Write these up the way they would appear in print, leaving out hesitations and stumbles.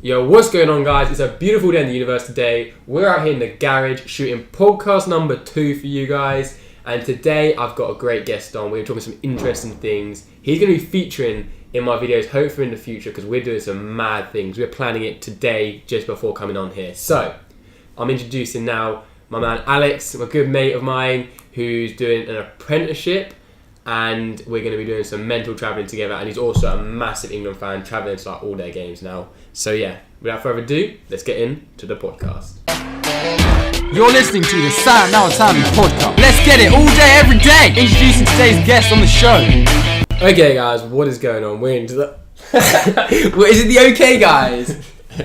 Yo, what's going on, guys? It's a beautiful day in the universe today. We're out here in the garage shooting podcast number 2 for you guys. And today I've got a great guest on. We're talking some interesting things. He's going to be featuring in my videos, hopefully in the future, because we're doing some mad things. We're planning it today, just before coming on here. So, I'm introducing now my man Alex, a good mate of mine, who's doing an apprenticeship. And we're going to be doing some mental travelling together. And he's also a massive England fan, travelling to like all their games now. So yeah, without further ado, let's get into the podcast. You're listening to the Silent Now Timey podcast. Let's get it all day, every day. Introducing today's guest on the show. Okay, guys, what is going on? We're into the... What, is it the okay, guys?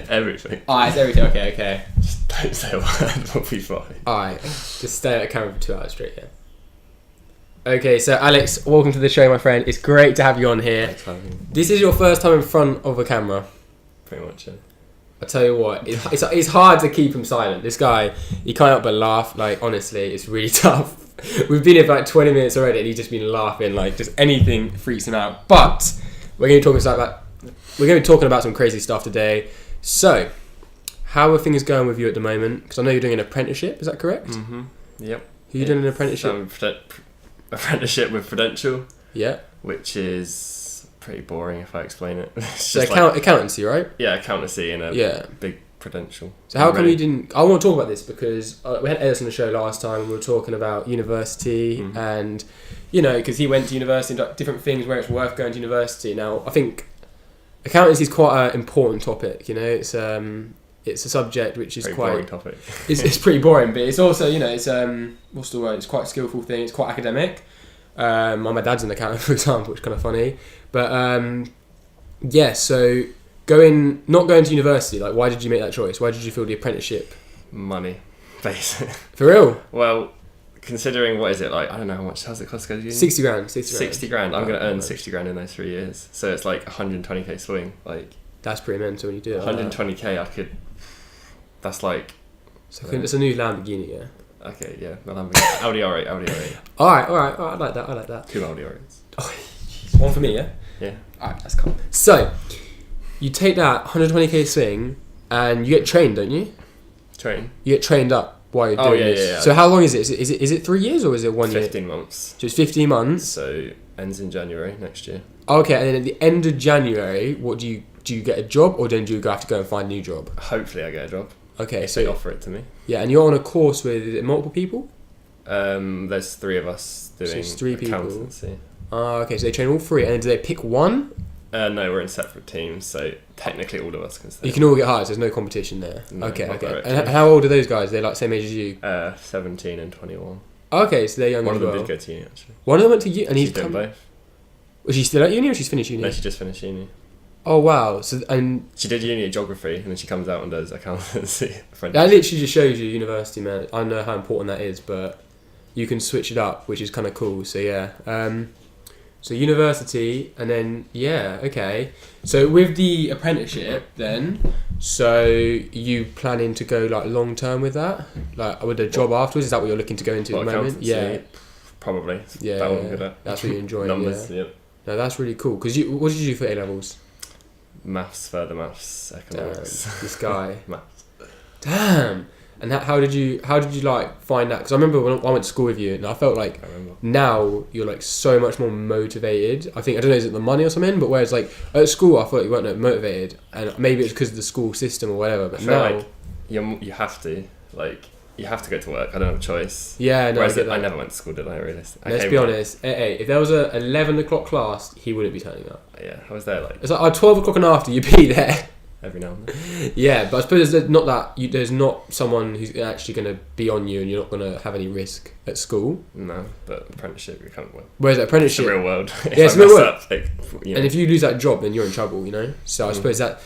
Everything. Alright, it's everything. Okay. Just don't say a word, we'll be fine. Alright, just stay at the camera for 2 hours straight, yeah. Okay, so Alex, welcome to the show, my friend. It's great to have you on here. Thanks for having me. This is your first time in front of a camera. Pretty much, yeah. I tell you what, it's hard to keep him silent. This guy, he can't help but laugh. Like, honestly, it's really tough. We've been here for like 20 minutes already, and he's just been laughing. Like, just anything freaks him out. But we're going to be talking about some crazy stuff today. So, how are things going with you at the moment? Because I know you're doing an apprenticeship. Is that correct? Mm-hmm. Yep. Who are you doing an apprenticeship? Apprenticeship with Prudential. Yeah. Which is pretty boring if I explain it. It's So just accountancy, right? yeah, accountancy in a big Prudential. So how come you didn't... I want to talk about this because we had Ellis on the show last time and we were talking about university and, you know, because he went to university and like, different things where it's worth going to university. Now, I think accountancy is quite an important topic, you know. It's a subject which is pretty quite... boring topic. It's pretty boring, but it's also, you know, it's... what's the word? It's quite a skillful thing. It's quite academic. My dad's an accountant, for example, which is kind of funny. But, yeah, so... not going to university, like, why did you make that choice? Why did you feel the apprenticeship? Money, basically. For real? Well, considering, what is it, like, I don't know how much does it cost to go to uni? 60 grand. 60 grand. I'm going to earn 60 grand in those 3 years. So it's like 120k swing. Like, that's pretty mental when you do it. 120k, I could... That's like... So it's a new Lamborghini, yeah? Okay, yeah. Audi R8, Audi R8. Alright, I like that. 2 Audi R8s. Oh, one for me, yeah? Yeah. Alright, that's cool. So, you take that 120k swing and you get trained, don't you? Train? You get trained up while you're doing this. Yeah. So how long is it? Is it 3 years or is it 1 year? 15 months. So it's 15 months. So ends in January next year. Okay, and then at the end of January, what do you get a job or then do you have to go and find a new job? Hopefully I get a job. Okay, if so they offer it to me. Yeah, and you're on a course with is it multiple people? There's 3 of us doing it's 3 people. accountancy. Okay, so they train all 3 and then do they pick one? No, we're in separate teams, so technically all of us can stay. You can all get hired, so there's no competition there. No, okay. not directly. And how old are those guys? They're like same age as you? 17 and 21. Okay, so they're younger One as of them well. did go to uni, actually. One of them went to uni, and She's doing both. Was she still at uni or she's finished uni? No, she just finished uni. Oh wow! So and She did uni at geography, and then she comes out and does accountancy. that literally just shows you university, man. I know how important that is, but you can switch it up, which is kind of cool. So yeah, so university, and then yeah, okay. So with the apprenticeship, then, so you planning to go like long term with that, like with a job afterwards? Is that what you're looking to go into at the moment? Yeah, probably. Yeah, that one I'm good at. That's what you're enjoying. Numbers, yeah. Yep. No, that's really cool. Because what did you do for A levels? Maths, further maths, economics. Damn, this guy. Maths. Damn. And how did you like find that? Because I remember when I went to school with you, and I felt like now you're like so much more motivated. I don't know, is it the money or something? But whereas like at school, I thought you weren't motivated, and maybe it's because of the school system or whatever. But I feel now like you have to go to work. I don't have a choice. Yeah, no. Whereas I never went to school, did I? Really? Let's be honest. If there was a 11 o'clock class, he wouldn't be turning up. Yeah, I was there like. It's like 12 o'clock and after, you'd be there. Every now and then. Yeah, but I suppose there's not that there's not someone who's actually going to be on you, and you're not going to have any risk at school. No, but apprenticeship you can't win. Whereas at apprenticeship, it's the real world. It's the real world. And if you lose that job, then you're in trouble, you know. So I suppose that.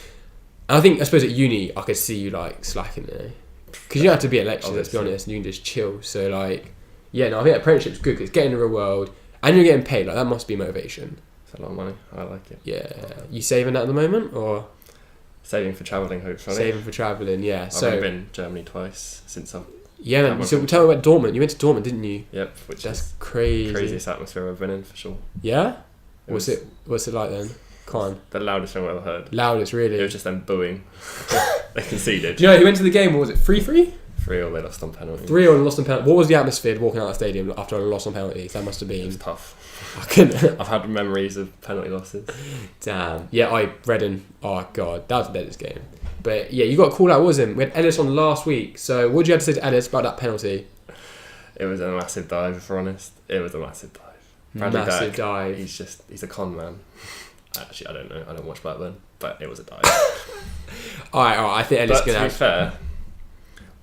I suppose at uni, I could see you like slacking there, because you don't have to be at lectures. Let's be honest, and you can just chill. So like, yeah, no, I think apprenticeship's good because getting in the real world, and you're getting paid. Like that must be motivation. It's a lot of money. I like it. Yeah, you saving that at the moment, or? Saving for travelling, hopefully. Saving for travelling, yeah. I've only been Germany twice since I've... Yeah, man. So tell me about Dortmund. You went to Dortmund, didn't you? Yep, which that's is crazy. Craziest atmosphere I've been in, for sure. Yeah? What's it like then? Con. The loudest thing I've ever heard. Loudest, really. It was just them booing. They conceded. Do you know who went to the game? What was it? 3-3? 3-3, they lost on penalty. 3-3 and lost on penalty. What was the atmosphere walking out of the stadium after a loss on penalties? That must have It been. was tough. I couldn't. I've had memories of penalty losses. Damn. Yeah, Redden. Oh god, that was the deadest game. But yeah, you got called out, wasn't? We had Ellis on last week. So what did you have to say to Ellis about that penalty? It was a massive dive, if we're honest. It was a massive dive. Bradley Massive Dack, dive. He's a con man. Actually, I don't know. I don't watch Blackburn, but it was a dive. Alright, I think Ellis But is to gonna be fair,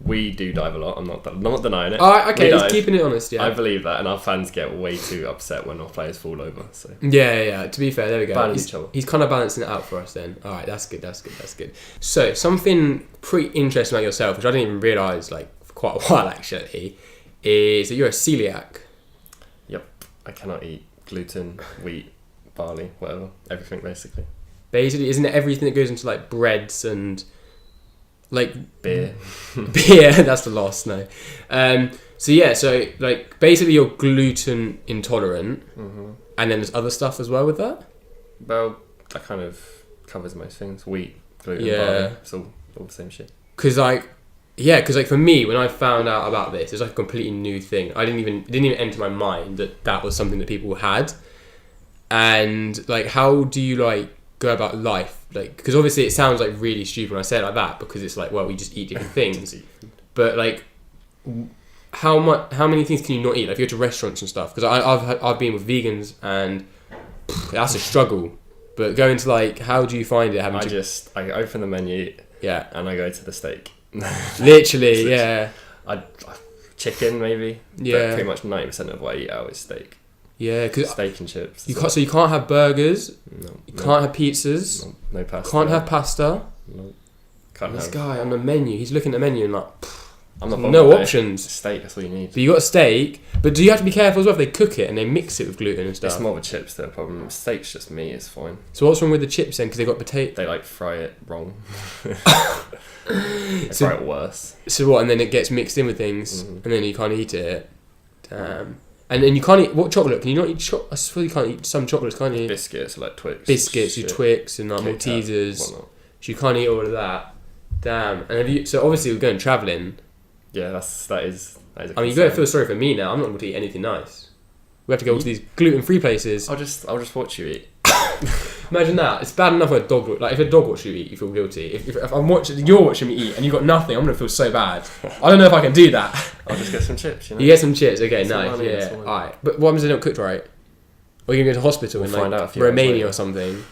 we do dive a lot. I'm not denying it. Alright, okay, We he's dive. keeping it honest, yeah. I believe that, and our fans get way too upset when our players fall over. So Yeah. To be fair, there we go. Balance each other. He's kind of balancing it out for us then. Alright, that's good. So, something pretty interesting about yourself, which I didn't even realise like for quite a while actually, is that you're a celiac. yep, I cannot eat gluten, wheat, barley, whatever, everything basically. Basically, isn't it everything that goes into like breads and like Beer. beer? That's the loss, no. So like basically you're gluten intolerant, and then there's other stuff as well with that. Well, that kind of covers most things. Wheat, gluten, Yeah. barley. It's all the same shit. Because like for me, when I found out about this, it's like a completely new thing. It didn't even enter my mind that was something that people had. And like, how do you like go about life? Like, because obviously it sounds like really stupid when I say it like that, because it's like, well, we just eat different things. But like, how many things can you not eat? Like, if you go to restaurants and stuff, because I've been with vegans and that's a struggle. But going to like, how do you find it? I open the menu Yeah, and I go to the steak. literally, yeah, Chicken maybe. Yeah. But pretty much 90% of what I eat out is steak. yeah. Because Steak and chips. you can't have burgers. No. You can't have pizzas. No pasta. Can't have pasta. No. Can't This have. guy on the menu, he's looking at the menu and like, I'm not no bothered, mate. options. Steak, that's all you need. But you got a steak. But do you have to be careful as well if they cook it and they mix it with gluten and stuff? It's more of a chips that are a problem. Steak's just meat, it's fine. So what's wrong with the chips then? Because they got potato. They like fry it wrong. They fry it worse. So what? And then it gets mixed in with things, Mhm. and then you can't eat it. Damn. And then you can't eat what chocolate? Can you not eat chocolate? I suppose you can't eat some chocolates, can't you? Biscuits like Twix. Biscuits, your shit, Twix, and like Kit Kat, Maltesers. whatnot. So you can't eat all of that. Damn. And have you? So obviously we're going travelling. Yeah, that is a I mean, you concern. gotta feel sorry for me now. I'm not able to eat anything nice. We have to go to these gluten-free places. I'll just watch you eat. Imagine that. It's bad enough when a dog, like if a dog watches you eat, you feel guilty. If I'm watching, you're watching me eat, and you got nothing, I'm gonna feel so bad. I don't know if I can do that. I'll just get some chips, you know. You get some chips, okay, That's all nice, I need, yeah, that's all I need. alright. But what happens if they're not cooked right? Or you're gonna go to hospital in We'll find out a like few hours Romania later. or something.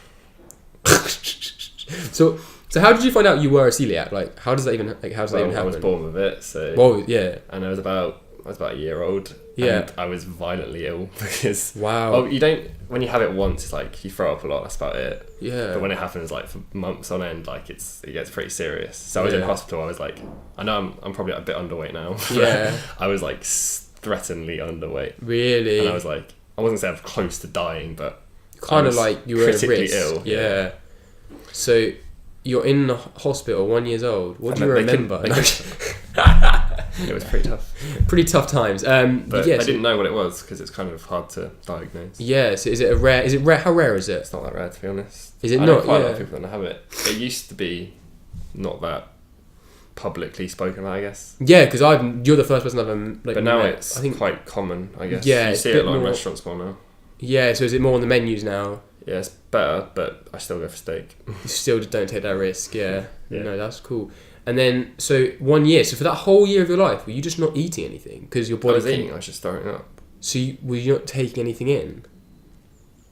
So how did you find out you were a celiac? Like, how does that even happen? I was born with it, so Well, yeah. and I was about a year old. Yeah. And I was violently ill because Wow. well, you don't when you have it once, it's like you throw up a lot. That's about it. Yeah. But when it happens like for months on end, like it gets pretty serious. So I was in Yeah. hospital. I was like, I know I'm probably a bit underweight now. but Yeah. I was like threateningly underweight, Really? and I was like, I wasn't saying I was close to dying, but kind I of was like you were at critically risk. ill. Yeah. So you're in the hospital, 1 year old. What do you And they remember? It was pretty tough. Pretty tough times. But yeah, I so- didn't know what it was because it's kind of hard to diagnose. Yeah, so is it rare? How rare is it? It's not that rare, to be honest. Is it I know not? quite a lot Yeah. of people that have it. It used to be not that publicly spoken about, I guess. Yeah, because you're the first person I've ever like. But now met. it's I think. quite common, I guess. Yeah, you it's see a it a bit lot in more- restaurants more now. Yeah, so is it more on the menus now? Yeah, it's better, but I still go for steak. You still just don't take that risk. Yeah. Yeah. No, that's cool. And then, so 1 year. So for that whole year of your life, were you just not eating anything because your I body? was eating, I was just throwing up. So were you not taking anything in?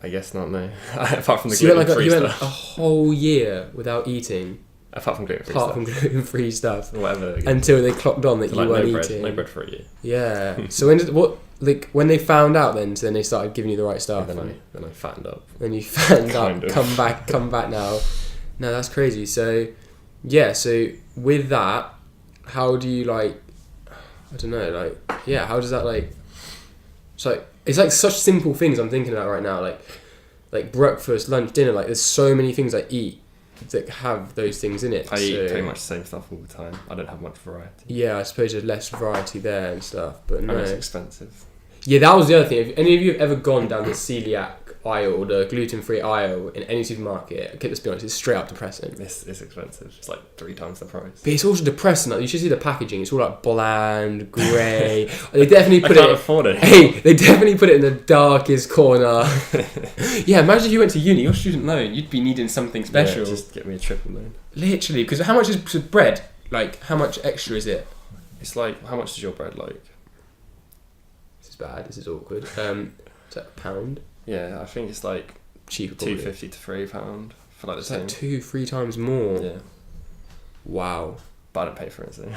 I guess not, no. Apart from the So you went gluten-free you went stuff. a whole year without eating, Apart from gluten-free apart stuff. from gluten-free stuff, Whatever. until they clocked on that So, you like, weren't no bread, eating. no bread for a year. Yeah. So when they found out, then they started giving you the right stuff. And then I fattened up. Then you found Kind out, of. come back now. No, that's crazy. So, yeah. So with that, how do you like? I don't know. Like, yeah. How does that like? It's like such simple things I'm thinking about right now. Like breakfast, lunch, dinner. Like, there's so many things I eat that have those things in it. I eat So, pretty much the same stuff all the time. I don't have much variety. Yeah, I suppose there's less variety there and stuff. But And no. it's expensive. Yeah, that was the other thing. If any of you have ever gone down the celiac aisle, the gluten-free aisle in any supermarket, okay, let's be honest, it's straight up depressing. It's expensive. It's like 3 times the price. But it's also depressing. Like, you should see the packaging. It's all like bland, grey. They definitely I put can't it. afford it. Hey, they definitely put it in the darkest corner. Yeah, imagine if you went to uni, your student loan, you'd be needing something special. Yeah, just get me a triple loan. Literally, because how much is bread? Like, how much extra is it? It's like, how much is your bread like? This is bad. This is awkward. Is that a pound? Yeah, I think it's like Cheaper, probably. £2.50 to £3 for like the It's same. like 2-3 times more. Yeah, Wow. but I don't pay for it. So,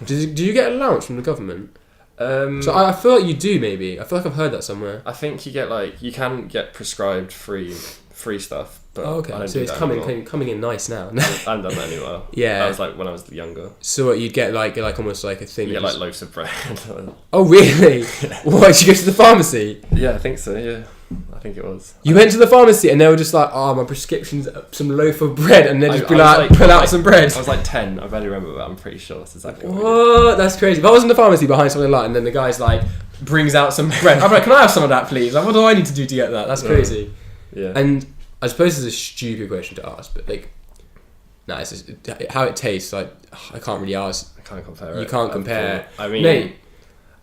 Do you get allowance from the government? So I feel like you do. Maybe I feel like I've heard that somewhere. I think you get like you can get prescribed free stuff, but Oh, I okay. don't So do it's that coming anymore. in nice now. I haven't done that anymore. Yeah. That was like when I was younger. So what, you'd get like almost like a thing. You that get like just- loaves of bread. Oh really? What? Did you go to the pharmacy? Yeah, I think so. Yeah, I think it was. You went to the pharmacy and they were just like, "Oh, my prescription's some loaf of bread," and they just pull out some bread. I was like 10. I barely remember, but I'm pretty sure that's exactly what we did. What? That's crazy. If I was in the pharmacy behind something like that, and then the guy's like brings out some bread, I'm like, "Can I have some of that, please? Like, what do I need to do to get that?" That's crazy. Yeah. And I suppose it's a stupid question to ask, but like, nah, it's just, how it tastes. Like, I can't really ask. I can't compare. You can't compare. I mean, Mate,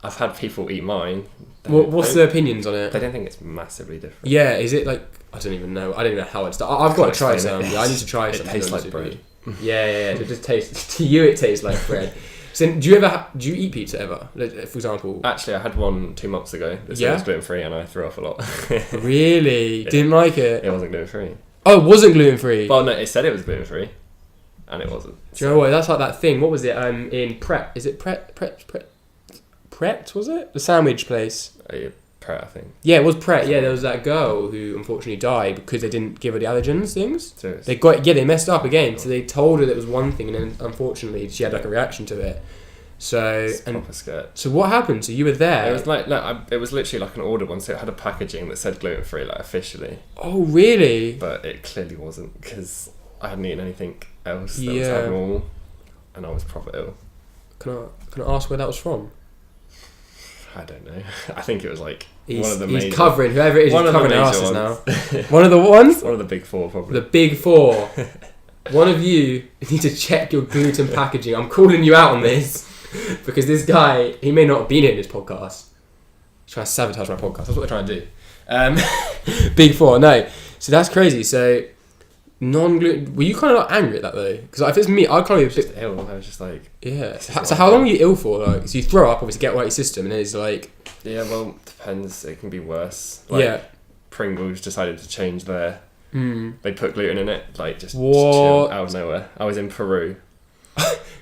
I've had people eat mine. what's their opinions on it? They don't think it's massively different. Yeah, is it like, I don't even know. I don't even know how I'd start. I've got to try explain some. it. Yeah, I need to try It some. tastes like bread. Yeah. It just tastes to you. It tastes like bread. So, do you eat pizza ever? Like, for example, Actually, I had one 2 months ago. It said it was gluten free, and I threw off a lot. really didn't like it. It wasn't gluten free. Oh, it wasn't gluten free. Well, no, it said it was gluten free, and it wasn't. Do you know what? That's like that thing. What was it? In Pret. Is it Pret? Pret was it? The sandwich place. Pret, I think. Yeah, it was Pret. Yeah, there was that girl who unfortunately died because they didn't give her the allergens things. Seriously. They messed up again. So they told her that it was one thing, and then unfortunately she had like a reaction to it. So It's proper scared. so what happened? So you were there. It was like it was literally like an ordered one, so it had a packaging that said gluten free, like officially, Oh really? but it clearly wasn't because I hadn't eaten anything else that was Yeah. abnormal, and I was proper ill. Can I ask where that was from? I don't know. I think it was like He's, one of the he's major, covering whoever it is. one He's of the covering major asses ones. now. One of the ones. One of the big four, probably. The big four. One of you need to check your gluten packaging. I'm calling you out on this because this guy, he may not have been in this podcast. He's trying to sabotage my podcast. That's what they're trying to do. Big four. No. So that's crazy. So non-gluten. Were you kind of like angry at that though? Because if it's me, I'd kind of be a bit. Just ill. I was just like, Yeah. This is So not how long good. were you ill for? Like, so you throw up, obviously get out your system, and then it's like, yeah, well, depends. It can be worse. Like, yeah. Pringles decided to change their. They put gluten in it, like just What? chill out of nowhere. I was in Peru.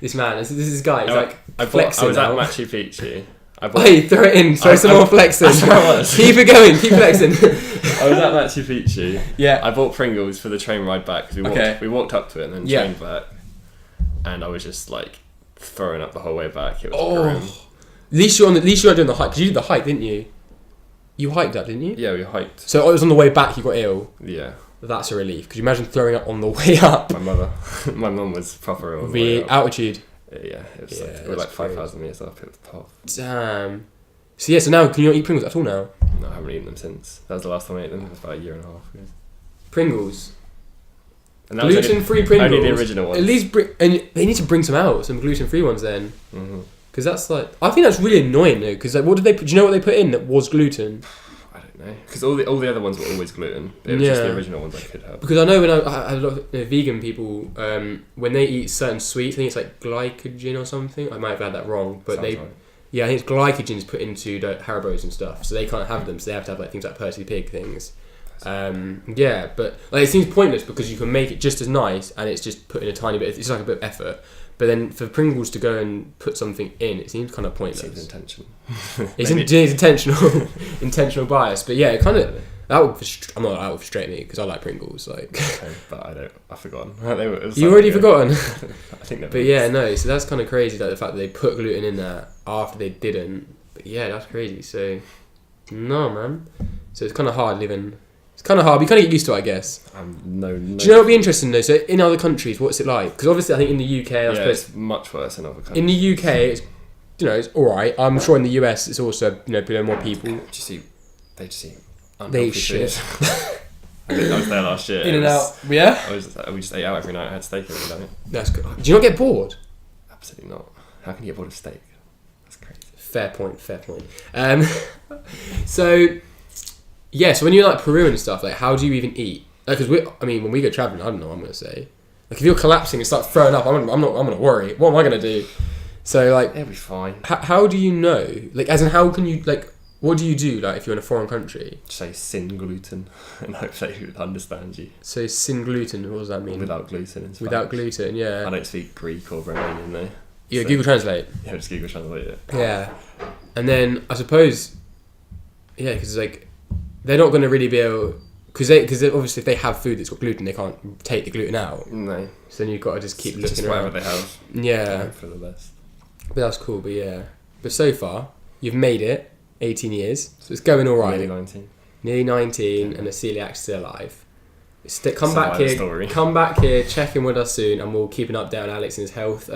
This man, this is guy. He's I- like I flexing was now. at Machu Picchu. I bought, Hey, throw it in. Throw some more flexing. That's what I was. Keep it going. Keep flexing. I was at Machu Picchu. Yeah. I bought Pringles for the train ride back because Okay. we walked up to it and then Yeah. trained back, and I was just like throwing up the whole way back. It was grim. Oh. At least you're doing the hike because you did the hike, didn't you? You hiked that, didn't you? Yeah, we hiked. So it was on the way back. You got ill. Yeah, That's a relief. Could you imagine throwing up on the way up? my mum was proper ill. on the way The up. altitude. Yeah, it was Yeah, like, we were that's like 5,000 meters up. It was tough. Damn. So yeah. So now can you not eat Pringles at all now? No, I haven't eaten them since. That was the last time I ate them. It was about a year and a half ago. Pringles. And that was Gluten-free Pringles. only the original ones. At least and they need to bring some out, some gluten-free ones then. Mhm. Because that's like, I think that's really annoying though. Because like, what did they? Do you know what they put in that was gluten? I don't know, because all the other ones were always gluten. It was just Yeah. the original ones I could have. Because I know when I had a lot of vegan people, when they eat certain sweets, I think it's like glycogen or something. I might have had that wrong, but Sounds they, right. yeah, I think it's glycogen's put into the Haribos and stuff, so they can't have them. So they have to have like things like Percy Pig things. Yeah, but like it seems pointless because you can make it just as nice, and it's just put in a tiny bit. It's like a bit of effort. But then for Pringles to go and put something in, it seems kind of pointless. Seems intentional. It's Maybe- intentional, intentional bias. But yeah, it kind of that would frustrate me because I like Pringles. Like Okay, but I've forgotten. It was you like, already yeah. forgotten. I think that. But yeah, no. So that's kind of crazy. Like the fact that they put gluten in there after they didn't. But yeah, that's crazy. So no, man. So it's kind of hard living. It's kind of hard. But you kind of get used to it, I guess. No. Do you know what would be interesting though? So in other countries, what's it like? Because obviously, I think in the UK, I Yeah, suppose it's much worse in other countries. in the UK, it's it's all right. I'm sure in the US, it's also probably more people. They just eat unhealthy shit. food. I was there last year. In and out. Yeah. We just ate out every night. I had steak every night. That's good. Do you not get bored? Absolutely not. How can you get bored of steak? That's crazy. Fair point. So when you're like Peru and stuff, like how do you even eat? Like, because when we go traveling, I don't know what I'm gonna say. Like if you're collapsing and start throwing up, I'm gonna worry. What am I gonna do? So like, it'll be fine. How do you know? Like, as in, how can you like? What do you do like if you're in a foreign country? Say sin gluten, and hope they would understand you. So sin gluten. What does that mean? Without gluten. In Spanish. Without gluten, yeah. I don't speak Greek or Romanian though. Yeah, so, Google Translate. Yeah, just Google Translate it. Yeah, and then I suppose, yeah, because like they're not going to really be able, because obviously if they have food that's got gluten, they can't take the gluten out. No. So then you've got to just keep looking just around. whatever they have. Yeah. Hope for the best. But that's cool. But yeah, but so far you've made it. 18 years, so it's going all right. Nearly 19, and the celiac's still alive. Come back here, check in with us soon, and we'll keep an update on Alex and his health.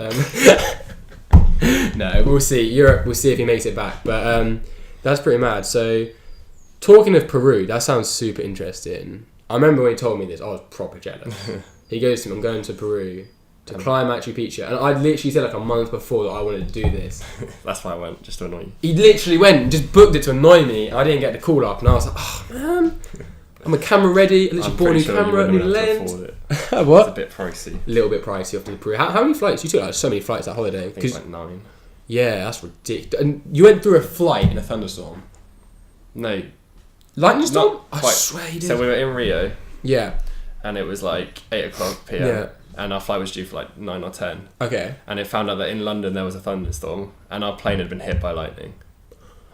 No, we'll see. Europe, we'll see if he makes it back. But that's pretty mad. So, talking of Peru, that sounds super interesting. I remember when he told me this, I was proper jealous. He goes to me, I'm going to Peru to climb Machu Picchu, and I literally said like a month before that I wanted to do this. That's why I went, just to annoy you. He literally went and just booked it to annoy me. I didn't get the call up, and I was like, oh man, I'm a camera ready. I literally bought a new camera, new lens. What? It's a bit pricey. A little bit pricey after the Peru. How many flights? You took like so many flights that holiday. I think it's like 9. Yeah, that's ridiculous. And you went through a flight in a thunderstorm. No. Lightning storm? Not I quite. swear you did. So we were in Rio. Yeah. And it was like 8 o'clock PM. Yeah. And our flight was due for like 9 or 10. Okay. And it found out that in London there was a thunderstorm and our plane had been hit by lightning.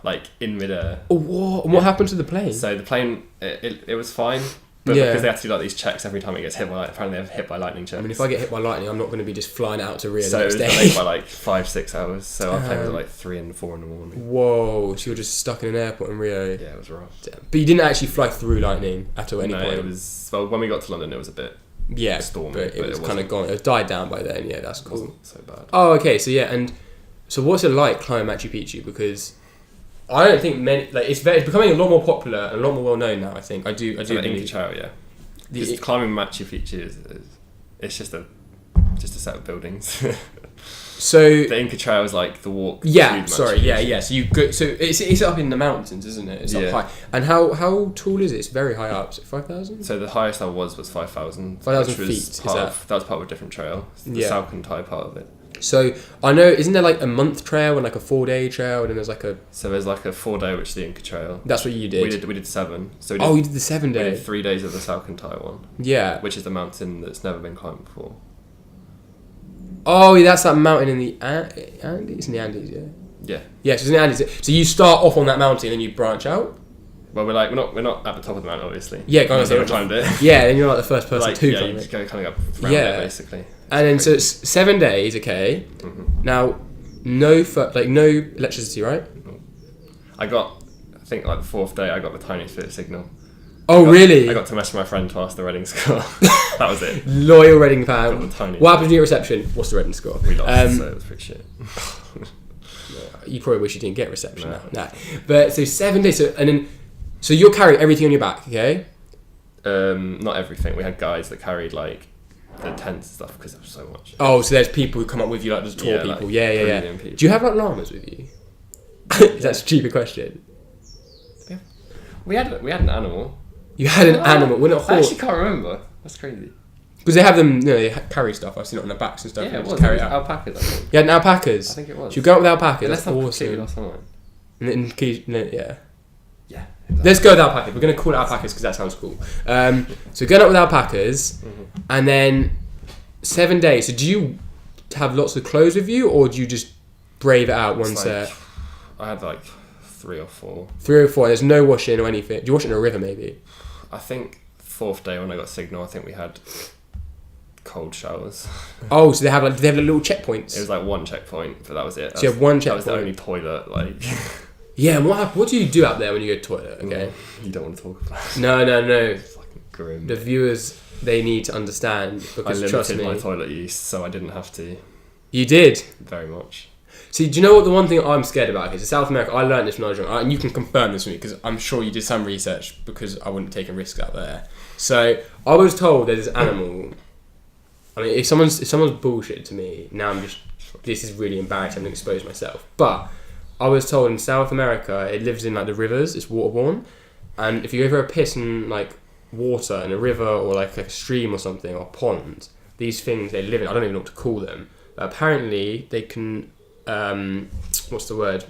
Like in midair. Oh, what? And what happened to the plane? So the plane, it was fine. But because they have to do like these checks every time it gets hit by lightning, apparently they have hit by lightning checks. I mean, if I get hit by lightning, I'm not going to be just flying out to Rio so the next day. it was delayed by like 5-6 hours. So our plane was at like 3 and 4 in the morning. Whoa, so you're just stuck in an airport in Rio. Yeah, it was rough. But you didn't actually fly through lightning at any point? It was, well, when we got to London it was a bit stormy. But it was kind of gone. It died down by then, yeah, that's cool. It wasn't so bad. Oh, okay, so yeah, and so what's it like climbing Machu Picchu? Because I don't think many, like it's becoming a lot more popular and a lot more well known now, I think. I do So the believe. Inca Trail, yeah. Just climbing Machu Picchu is it's just a set of buildings. So the Inca Trail is like the walk. Yeah, sorry, yeah. So you go. So it's up in the mountains, isn't it? It's up high. And how tall is it? It's very high up. Is it 5,000? So the highest I was 5,000. 5,000 feet. That was part of a different trail. The Salcantay part of it. So I know, isn't there like a month trail and like a 4-day trail, and then there's like a. So there's like a 4-day, which is the Inca Trail. That's what you did. We did 7. So you did the 7-day. We did 3 days of the Salcantay one. Yeah. Which is the mountain that's never been climbed before. Oh, yeah, that's that mountain in the Andes. In the Andes, yeah. Yeah. Yeah, so it's in the Andes. So you start off on that mountain and then you branch out. Well, we're not at the top of the mountain, obviously. Yeah, go on. So we climbed it. Yeah, then you're like the first person to climb climb it. it. Just go kind of up around it, basically. And then so it's 7 days, okay. Mm-hmm. Now, no electricity, right? I think like the 4th day, I got the tiniest bit of signal. Oh, really? I got to message my friend to ask the Reading score. That was it. Loyal Reading fan. What happened to your reception? What's the Reading score? We lost, so it was pretty shit. You probably wish you didn't get reception now. Nah. But so 7 days, so you're carrying everything on your back, okay? Not everything. We had guys that carried like the tents and stuff because there was so much. Oh, so there's people who come up with you, like there's tour people. Like Yeah. people. Do you have like llamas with you? That's a stupid question. We had an animal. You had an animal, wasn't it a I horse? actually can't remember. That's crazy. Because they have them, they carry stuff. I've seen it on their backs and stuff. Yeah, it was. Carry It was out. alpacas, I think. You had alpacas. I think it was. So you go out with alpacas. Unless That's I'm completely awesome. lost Yeah. my mind. Yeah. Let's go with alpacas. We're going to call it alpacas because that sounds cool. So going up with alpacas, and then 7 days. So do you have lots of clothes with you, or do you just brave it out one set? I had like 3 or 4. 3 or 4. There's no washing or anything. Do you wash it in a river maybe? I think 4th day when I got signal, I think we had cold showers. Oh, so they have little checkpoints. It was like 1 checkpoint, but that was it. So you have 1 checkpoint. That was the only toilet. Like. Yeah. And what do you do out there when you go to the toilet? Okay. You don't want to talk about it. No. It's fucking grim. The viewers, they need to understand because I trust me, limited my toilet use, so I didn't have to. You did. Very much. See, do you know what the one thing I'm scared about is in South America? I learned this when I was young, and you can confirm this with me because I'm sure you did some research because I wouldn't take a risk out there. So I was told there's this animal. I mean, if someone's bullshit to me, now this is really embarrassing. I'm going to expose myself. But I was told in South America, it lives in like the rivers. It's waterborne, and if you ever piss in like water in a river or like a stream or something or a pond, these things they live in. I don't even know what to call them. But apparently, they can. What's the word?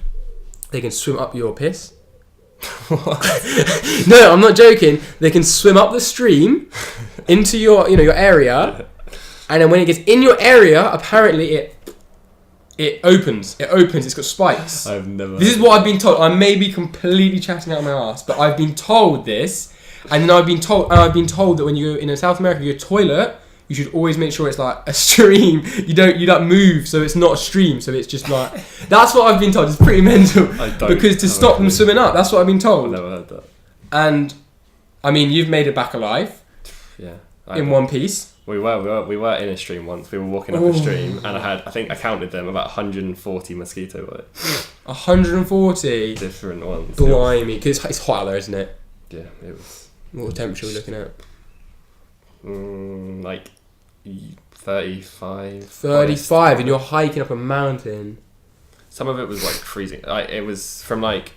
They can swim up your piss. No, I'm not joking. They can swim up the stream into your area, and then when it gets in your area, apparently it opens. It's got spikes. I've never. This is what I've been told. I may be completely chatting out of my ass, but I've been told this, and then I've been told that when you go in South America, your toilet. You should always make sure it's like a stream. You don't move, so it's not a stream. So it's just like that's what I've been told. It's pretty mental because to stop them swimming up. That's what I've been told. I've never heard that. And I mean, you've made it back alive. Yeah. In one piece. We were in a stream once. We were walking up a stream, and I think I counted them about 140 mosquito bites. 140 different ones. Blimey, because it's hot out there, isn't it? Yeah, it was. What temperature are we looking at? Like 35. 35, and you're hiking up a mountain. Some of it was like freezing. It was from like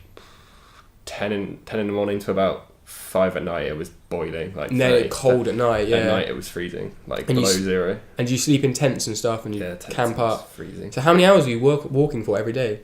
10 in the morning to about 5 at night. It was boiling. Like cold at night. Yeah. At night it was freezing, like and below zero. And you sleep in tents and stuff, and you camp up. Freezing. So how many hours were you walking for every day?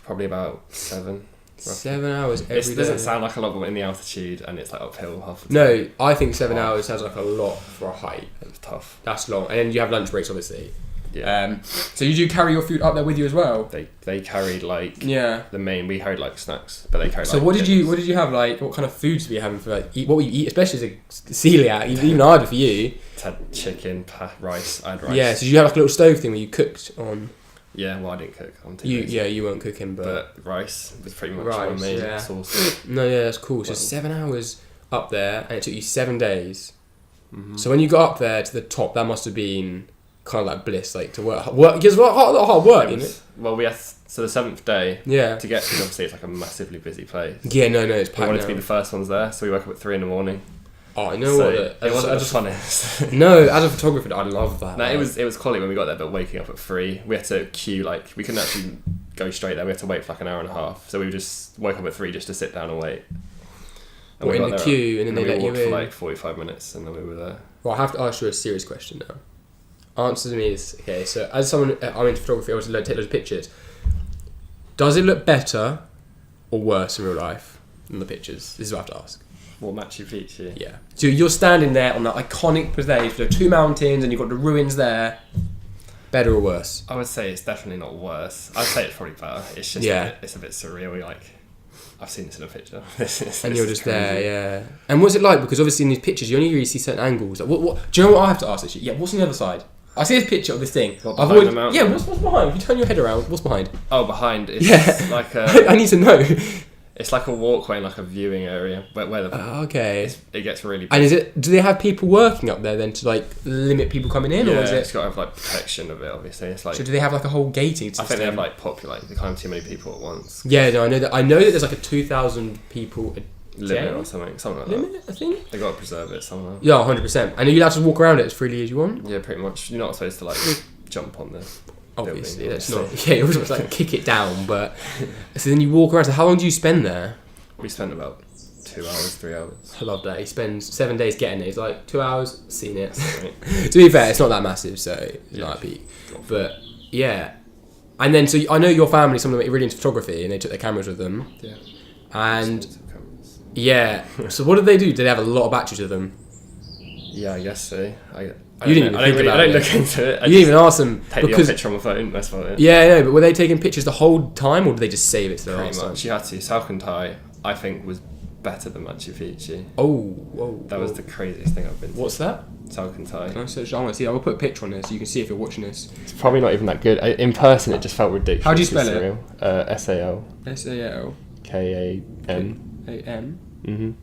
Probably about 7. Roughly. 7 hours every day. It doesn't sound like a lot, but in the altitude, and it's like uphill half the time. No, I think 7 hours sounds like a lot for a hike. It's tough. That's long, and then you have lunch breaks, obviously. Yeah. So you do carry your food up there with you as well? They carried like we carried like snacks, but they carried. So what did you have, like what kind of foods were you having for like eat? What were you eat, especially as a celiac? Even harder for you. Had chicken, rice. I had rice. Yeah. So you had like a little stove thing where you cooked on. Yeah, well I didn't cook. You weren't cooking, but rice was pretty much my main source. No, yeah, that's cool. So 7 hours up there, and it took you 7 days. Mm-hmm. So when you got up there to the top, that must have been kind of like bliss, like to work because hard work, isn't it? Well, the 7th day. Yeah. To get to, obviously, it's like a massively busy place. Yeah, no, it's packed. We wanted to be the first ones there, so we woke up at 3 in. Oh, I know it wasn't the funnest. No, as a photographer, I love that. No, it was quality when we got there, but waking up at 3, we had to queue, like, we couldn't actually go straight there, we had to wait for like an hour and a half, so we just woke up at 3 just to sit down and wait. And in the queue, and then they let you in? for like 45 minutes, and then we were there. Well, I have to ask you a serious question now. Answer to me is, okay, so as someone, I'm into photography, I always take loads of pictures. Does it look better or worse in real life than the pictures? This is what I have to ask. What, Machu Picchu? Yeah. So you're standing there on that iconic place with the 2 mountains and you've got the ruins there. Better or worse? I would say it's definitely not worse. I'd say it's probably better. It's just it's a bit surreal. Like, I've seen this in a picture. And you're just crazy. There, yeah. And what's it like? Because obviously in these pictures you only really see certain angles. Like, what? Do you know what I have to ask actually? Yeah. What's on the other side? I see this picture of this thing. What, behind the mountain? Yeah. What's behind? If you turn your head around, what's behind? Oh, behind. It's like a. I need to know. It's like a walkway, like a viewing area where the it gets really big. And do they have people working up there then to like limit people coming in, or is it? It's got to have like protection of it. Obviously, it's like. So do they have like a whole gating system? I think they have like they can't have too many people at once. Yeah, no, I know that there's like a 2,000 people a limit or something like limit, that. I think they got to preserve it somehow. Yeah, 100%. And are you allowed to walk around it as freely as you want? Yeah, pretty much. You're not supposed to like jump on the. Obviously, that's not. Yeah, you're supposed to like kick it down, but so then you walk around. So how long do you spend there? We spent about 2 hours, 3 hours. I love that. He spends 7 days getting it. He's like 2 hours, seen it. To be fair, it's not that massive, so it's not a peak. But yeah, and then so I know your family. Some of them are really into photography, and they took their cameras with them. Yeah. And yeah, so what did they do? Did they have a lot of batteries with them? Yeah, I guess so. I You didn't even think about it. I don't look into it. You didn't even ask them. Take the picture on my phone, that's about it. Yeah, I know, but were they taking pictures the whole time, or did they just save it to their Pretty much. You had to. Salcantay, I think, was better than Machu Picchu. That was the craziest thing I've been to. What's that? Salcantay. Can I search? I want to see. I will put a picture on this so you can see if you're watching this. It's probably not even that good. In person, it just felt ridiculous. How do you spell it? SAL. SAL. KAM. AM. Mhm.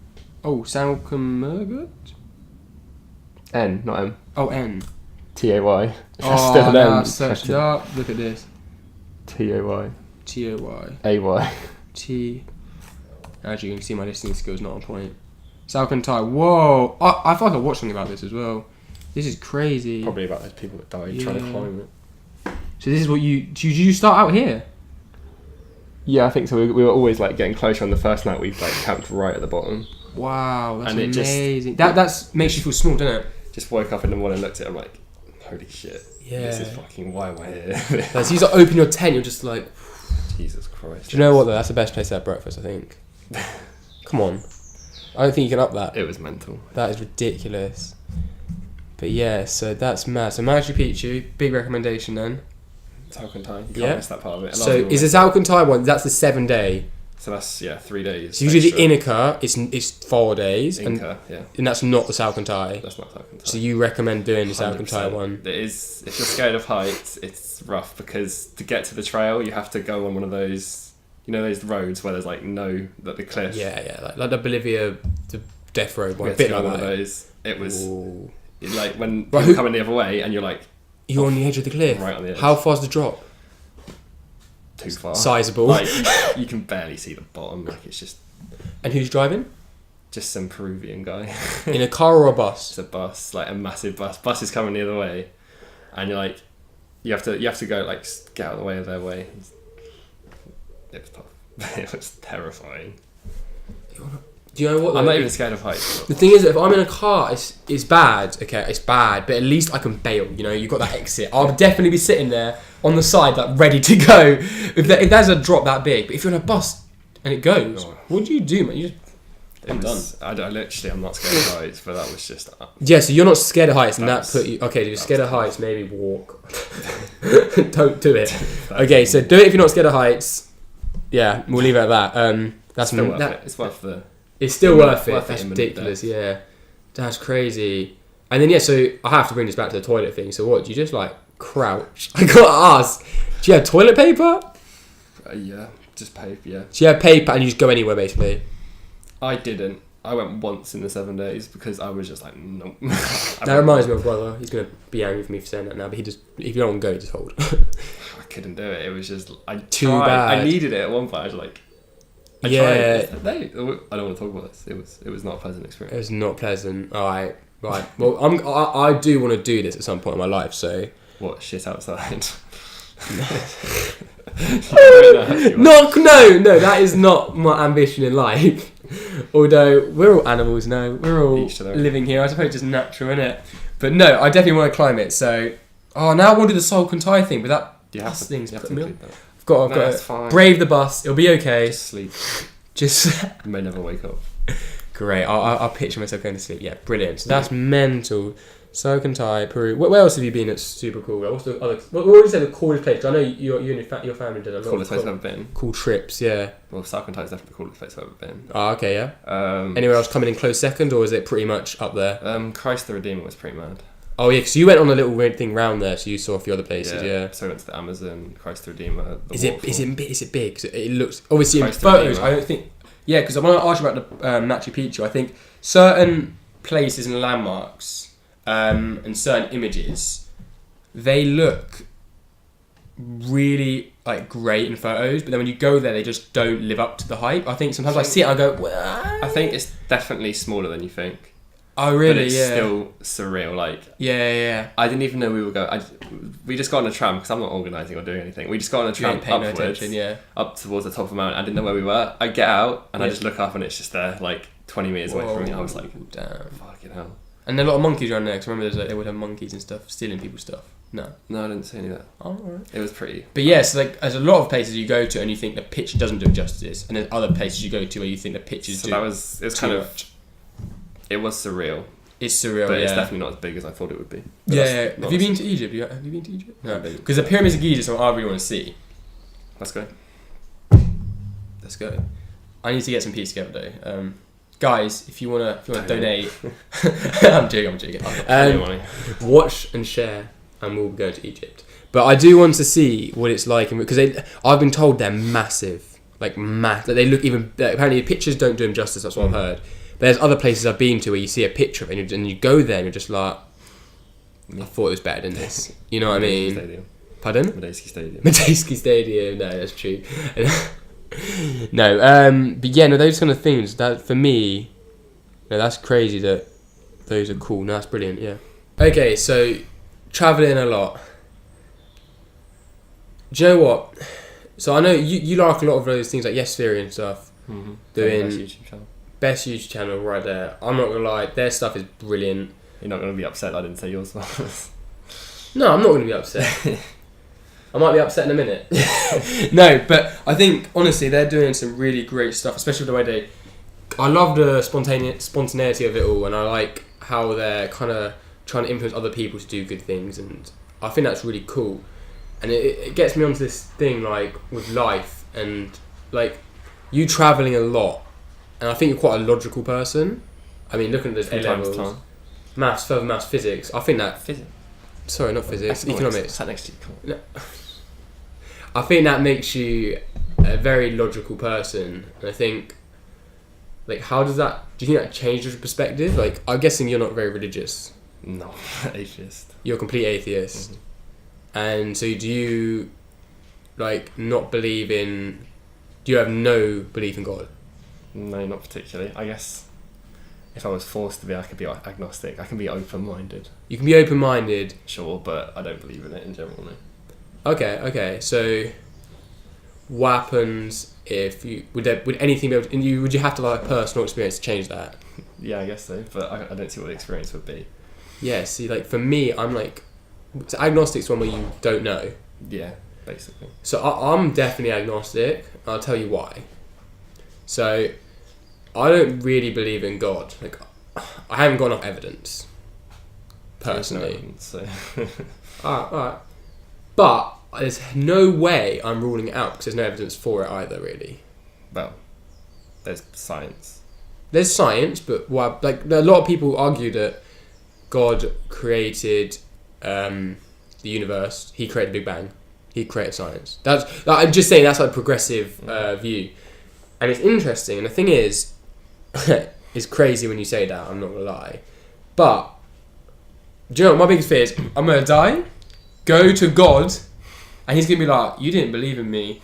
Oh, Salcamurgut? N, not M. Oh, N. TAY. Oh, now I searched it up. Look at this. T-O-Y. T-O-Y. A-Y. T. As you can see, my listening skills not on point. Salcantay. Whoa! I feel like I watched something about this as well. This is crazy. Probably about those people that died trying to climb it. So this is what did you start out here? Yeah, I think so. We were always like getting closer. On the first night, we like camped right at the bottom. Wow, that's And it just- amazing. That's makes you feel small, doesn't it? Just woke up in the morning, looked at it, I'm like, holy shit. Yeah. This is fucking why am I here? Like, so you just open your tent, you're just like, Jesus Christ. do you know what though? That's the best place to have breakfast, I think. Come on. I don't think you can up that. It was mental. That is ridiculous. But yeah, so that's mad. So Machu Picchu, big recommendation then. Salcantay. You can't Yeah. miss that part of it. A lot So of people is the miss it. Salcantay one? That's the 7 day. So that's 3 days. So usually the extra. Inca, it's 4 days, Inca, and that's not the Salcantay. That's not Salcantay. So you recommend doing the 100%. Salcantay one? It is. If you're scared of heights, it's rough because to get to the trail, you have to go on one of those, those roads where there's like the cliff. Yeah, like the Bolivia, the Death Road We one, a had to bit go like on one that. of those. It was Ooh. like when Right, you're coming the other way and you're like You're on the edge of the cliff. right on the edge. How far's the drop? Too far. Sizable. Like you can barely see the bottom. Like it's just And who's driving? some Peruvian guy. In a car or a bus? It's a bus, like a massive bus. Bus is coming the other way, and you're like, you have to go like get out of the way of their way. It was tough. It was terrifying. Do you know what? I'm though? not even scared of heights. The thing is, if I'm in a car, it's bad. Okay, it's bad, but at least I can bail. You've got that exit. I'll definitely be sitting there on the side, like ready to go. If there's a drop that big, but if you're in a bus and it goes, Oh. what do you do, man? I'm I'm not scared of heights, but that was just. Yeah, so you're not scared of heights, and that That's- put you. Okay, if you're that scared was of heights, maybe walk. Don't do it. Okay, so do it if you're not scared of heights. Yeah, we'll leave it at that. That's Still worth that, it. It's worth the. It's still worth it. Worth it That's in ridiculous. Yeah, that's crazy. And then so I have to bring this back to the toilet thing. So what? Do you just like crouch? I got to ask. Do you have toilet paper? Yeah, just paper. Yeah, Do you have paper and you just go anywhere basically? I didn't. I went once in the 7 days because I was just like, nope. That reminds me of my brother. He's gonna be angry with me for saying that now, but if you don't want to go, just hold. I couldn't do it. It was just Too tried. bad. I needed it at one point. I was like, Yeah. tried. I don't want to talk about this. It was not a pleasant It experience. was not pleasant. All right. Well, I do want to do this at some point in my life. So What shit outside? no, that is not my ambition in life. Although we're all animals now, we're all Each to their living here. I suppose it's just natural, innit? But no, I definitely want to climb it. So, now I want to do the Salcantay thing, but that You have bus to, thing's you have put to me do on. that. I've got No, to it's fine. brave the bus. It'll be okay. Just sleep. Just You may never wake up. great. I'll picture myself going to sleep. Yeah, brilliant. So that's mental. Salcantay, Peru. Where else have you been? That's super cool. What's the other? What would you say the coolest place? I know you and your family did a lot Coolest place of I've ever been. cool trips. Yeah. Well, Salcantay is definitely the coolest place I've ever been. Oh, okay. Yeah. Um, Anywhere else coming in close second, or is it pretty much up there? Christ the Redeemer was pretty mad. Oh yeah, because you went on a little weird thing round there, so you saw a few other places. Yeah. So we went to the Amazon, Christ the Redeemer. The Is it waterfall. is it big? 'Cause it looks obviously in Christ the photos. Redeemer. I don't think. Yeah, because when I asked you about the Machu Picchu, I think certain places and landmarks and certain images, they look really like great in photos, but then when you go there, they just don't live up to the hype. I think sometimes I see it, and I go, "What?" I think it's definitely smaller than you think. Oh really? But it's Yeah. still surreal. Like, Yeah. I didn't even know we were going. We just got on a tram because I'm not organising or doing anything. We just got on a You tram ain't paying no upwards, attention. Yeah. up towards the top of the mountain. I didn't know where we were. I get out and I Yeah. just look up and it's just there, like 20 metres away from me. I was like, damn. fucking hell. And there are a lot of monkeys around there. Because remember, they would have monkeys and stuff stealing people's stuff. No. No, I didn't see any of that. Oh, alright. It was pretty. But yes, like there's a lot of places you go to and you think the picture doesn't do it justice, and there's other places you go to where you think the pictures So do. that was. It was too kind of. much. It was surreal, It's surreal. but yeah. it's definitely not as big as I thought it would be. But Yeah. that's Have not you as- been to Egypt? Have you been to Egypt? No. I've been. Because the pyramids of Giza is something I really want to see. Let's go. Let's go. I need to get some pizza together though. Guys, if you wanna donate, I'm joking. Any money. Watch and share, and we'll go to Egypt. But I do want to see what it's like, because I've been told they're massive, like massive. They look even. Apparently, the pictures don't do them justice. That's what I've heard. But there's other places I've been to where you see a picture of it, and you go there and you're just like, I thought it was better than this. You know what I mean? Stadium. Pardon? Medeski Stadium. Medeski Stadium. No, that's true. No, but yeah, no, those kind of things. That for me, no, that's crazy. That those are cool. No, that's brilliant. Yeah. Okay, so traveling a lot. Do you know what? So I know you like a lot of those things like Yes Theory and stuff. Mm-hmm. Doing Best YouTube channel. best YouTube channel right there. I'm not gonna lie, their stuff is brilliant. You're not going to be upset I didn't say yours was. No, I'm not gonna be upset. I might be upset in a minute. No, but I think honestly they're doing some really great stuff, especially the way they. I love the spontaneity of it all, and I like how they're kind of trying to influence other people to do good things, and I think that's really cool. And it gets me onto this thing like with life and like you travelling a lot, and I think you're quite a logical person. I mean, looking at those A levels, maths, further maths, physics. I think that Physics. Sorry, not physics, economics. Sat next to you. No. I think that makes you a very logical person, and I think, like, how does that? Do you think that changes your perspective? Like, I'm guessing you're not very religious. No, atheist. You're a complete atheist, and so do you, like, not believe in? Do you have no belief in God? No, not particularly. I guess if I was forced to be, I could be agnostic. I can be open-minded. You can be open-minded. Sure, but I don't believe in it in general. No. Okay. So, what happens if you would anything be able to, would you have to like a personal experience to change that? Yeah, I guess so, but I don't see what the experience would be. Yeah. See, like for me, I'm like, so agnostic's one where you don't know. Yeah, basically. So I'm definitely agnostic. I'll tell you why. So, I don't really believe in God. Like, I haven't got enough evidence. Personally. So. Alright. But there's no way I'm ruling it out because there's no evidence for it either, really. Well, there's science. There's science, but like a lot of people argue that God created the universe. He created the Big Bang. He created science. That's like, I'm just saying that's like a progressive view, and it's interesting. And the thing is, it's crazy when you say that. I'm not gonna lie, but do you know what my biggest fear is? I'm gonna die, go to God, and he's gonna be like, "You didn't believe in me.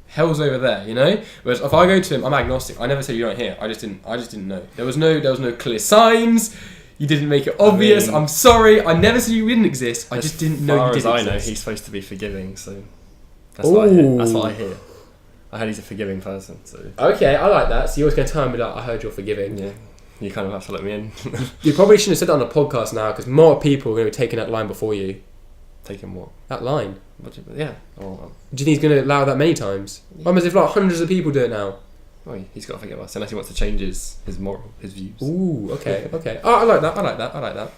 Hell's over there," you know. Whereas if I go to him, I'm agnostic. I never said you don't hear. I just didn't know. There was no clear signs. You didn't make it obvious. I'm sorry. I never said you didn't exist. I just didn't know you didn't exist. As far as I know, he's supposed to be forgiving, so that's what I hear. That's what I hear. I heard he's a forgiving person, so. Okay, I like that. So you're always going to tell me like, I heard you're forgiving. Yeah, you kind of have to let me in. You probably shouldn't have said that on a podcast now, because more people are going to be taking that line before you. Taking what? That line. Yeah. Do you think he's going to allow that many times? Yeah. Almost if like hundreds of people do it now. Well, he's got to forgive us unless he wants to change his views. Ooh, okay. Oh, I like that.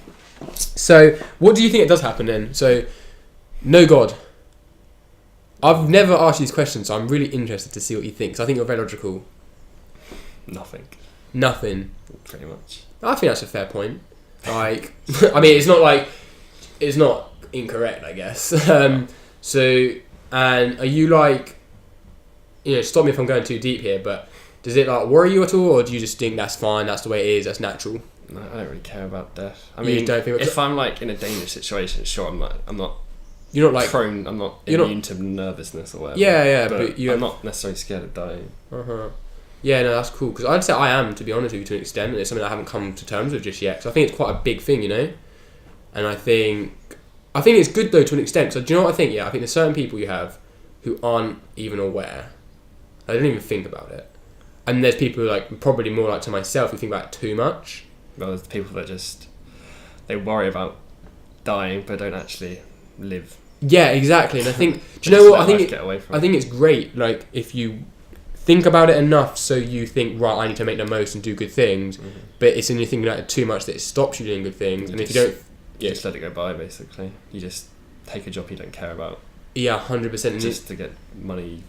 So, what do you think it does happen then? So, no God. I've never asked you these questions, so I'm really interested to see what you think. Because I think you're very logical. Nothing. Pretty much. I think that's a fair point. Like, I mean, it's not incorrect, I guess. So, and are you like, stop me if I'm going too deep here, but does it like worry you at all, or do you just think that's fine, that's the way it is, that's natural? No, I don't really care about death. I mean, if I'm like in a dangerous situation, sure, I'm not. You're not like prone. I'm not immune to nervousness or whatever. Yeah, but I'm not necessarily scared of dying. Yeah, no, that's cool, because I'd say I am, to be honest with you, to an extent, and it's something I haven't come to terms with just yet. Because I think it's quite a big thing, and I think it's good though to an extent. So do you know what I think? Yeah, I think there's certain people you have who aren't even aware. They don't even think about it. And there's people who like probably more like to myself who think about it too much. Well, there's people that they worry about dying but don't actually live. Yeah, exactly. And I think, do you know what? I think it's great. Like if you think about it enough, so you think, right, I need to make the most and do good things. Mm-hmm. But it's when you're thinking about it too much that it stops you doing good things. And if you don't, you just let it go by. Basically, you just take a job you don't care about. Yeah, 100%. Just to get money.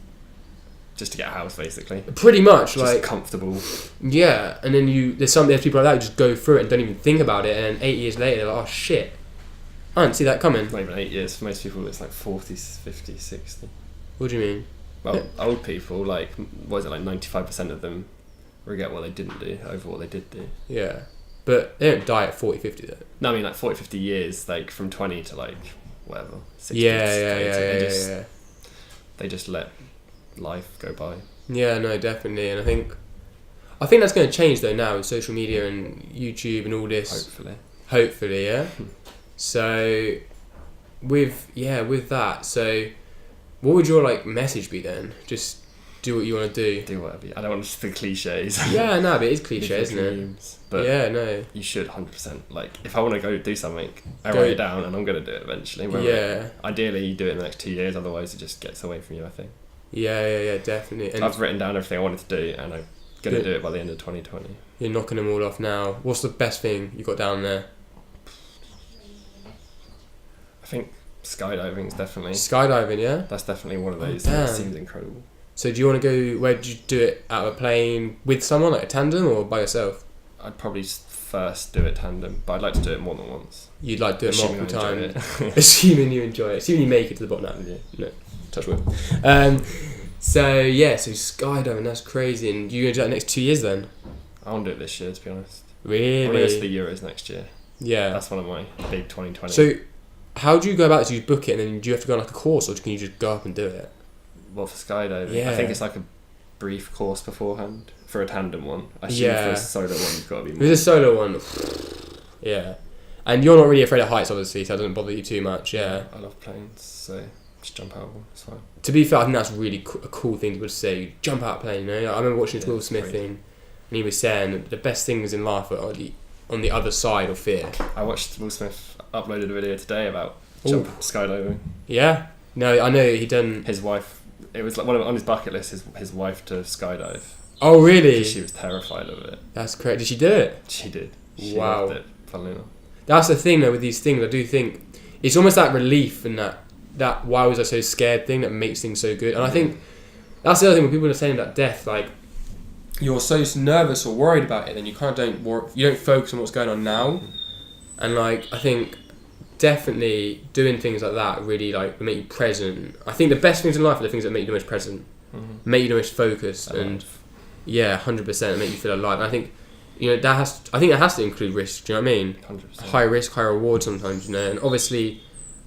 Just to get a house, basically. Pretty much, just like comfortable. Yeah, and then there's people like that who just go through it and don't even think about it, and then 8 years later they're like, oh shit, I didn't see that coming. Not even 8 years. For most people, it's like 40, 50, 60. What do you mean? Well, old people, like, what is it, like 95% of them regret what they didn't do over what they did do. Yeah, but they don't die at 40, 50 though. No, I mean like 40, 50 years, like from 20 to like whatever. 60, Yeah. They just let life go by. Yeah, no, definitely. And I think that's going to change though now with social media and YouTube and all this. Hopefully, yeah. So with that, so what would your like message be then? Just do what you want to do. Do whatever. I don't want to the cliches. Yeah, no, but it is cliche, isn't it? But yeah, no. You should 100%. Like, if I want to go do something, I write it down and I'm going to do it eventually. Ideally, you do it in the next 2 years, otherwise it just gets away from you, I think. Yeah, definitely. And I've written down everything I wanted to do and I'm going to do it by the end of 2020. You're knocking them all off now. What's the best thing you got down there? I think skydiving is definitely... Skydiving, yeah? That's definitely one of those that seems incredible. So do you want to go... Where did you do it? Out of a plane with someone, like a tandem, or by yourself? I'd probably first do it tandem, but I'd like to do it more than once. You'd like to do it multiple times. Assuming you enjoy it. Assuming you make it to the bottom now. Yeah. No, touch wood. So skydiving, that's crazy. And you're going to do that next 2 years then? I want to do it this year, to be honest. Really? I want to go to the Euros next year. Yeah. That's one of my big 2020. So how do you go about it? Do you book it and then do you have to go on like a course, or can you just go up and do it? Well, for skydiving, Yeah. I think it's like a brief course beforehand. For a tandem one. I assume for a solo one, you've got to be more. With a solo one, yeah. And you're not really afraid of heights, obviously, so it doesn't bother you too much, yeah. I love planes, so just jump out of them, it's fine. To be fair, I think that's really a cool thing to say. You jump out of a plane, you know? I remember watching this Will Smith thing, and he was saying that the best things in life are on the other side of fear. I watched Will Smith uploaded a video today about skydiving. Yeah? No, I know he done... His wife, it was like on his bucket list, his wife to skydive. Oh, really? She was terrified of it. That's correct. Did she do it? She did. She wow. loved it, funnily enough. That's the thing, though, with these things. I do think it's almost that relief and that why was I so scared thing that makes things so good. And I think that's the other thing when people are saying about death, like, you're so nervous or worried about it, then you kind of don't focus on what's going on now. And, like, I think definitely doing things like that really, like, make you present. I think the best things in life are the things that make you the most present, make you the most focused, and... Yeah, 100%. Make you feel alive. And I think, you know, that has to include risk. Do you know what I mean? 100%. High risk, high reward sometimes. You know, and obviously,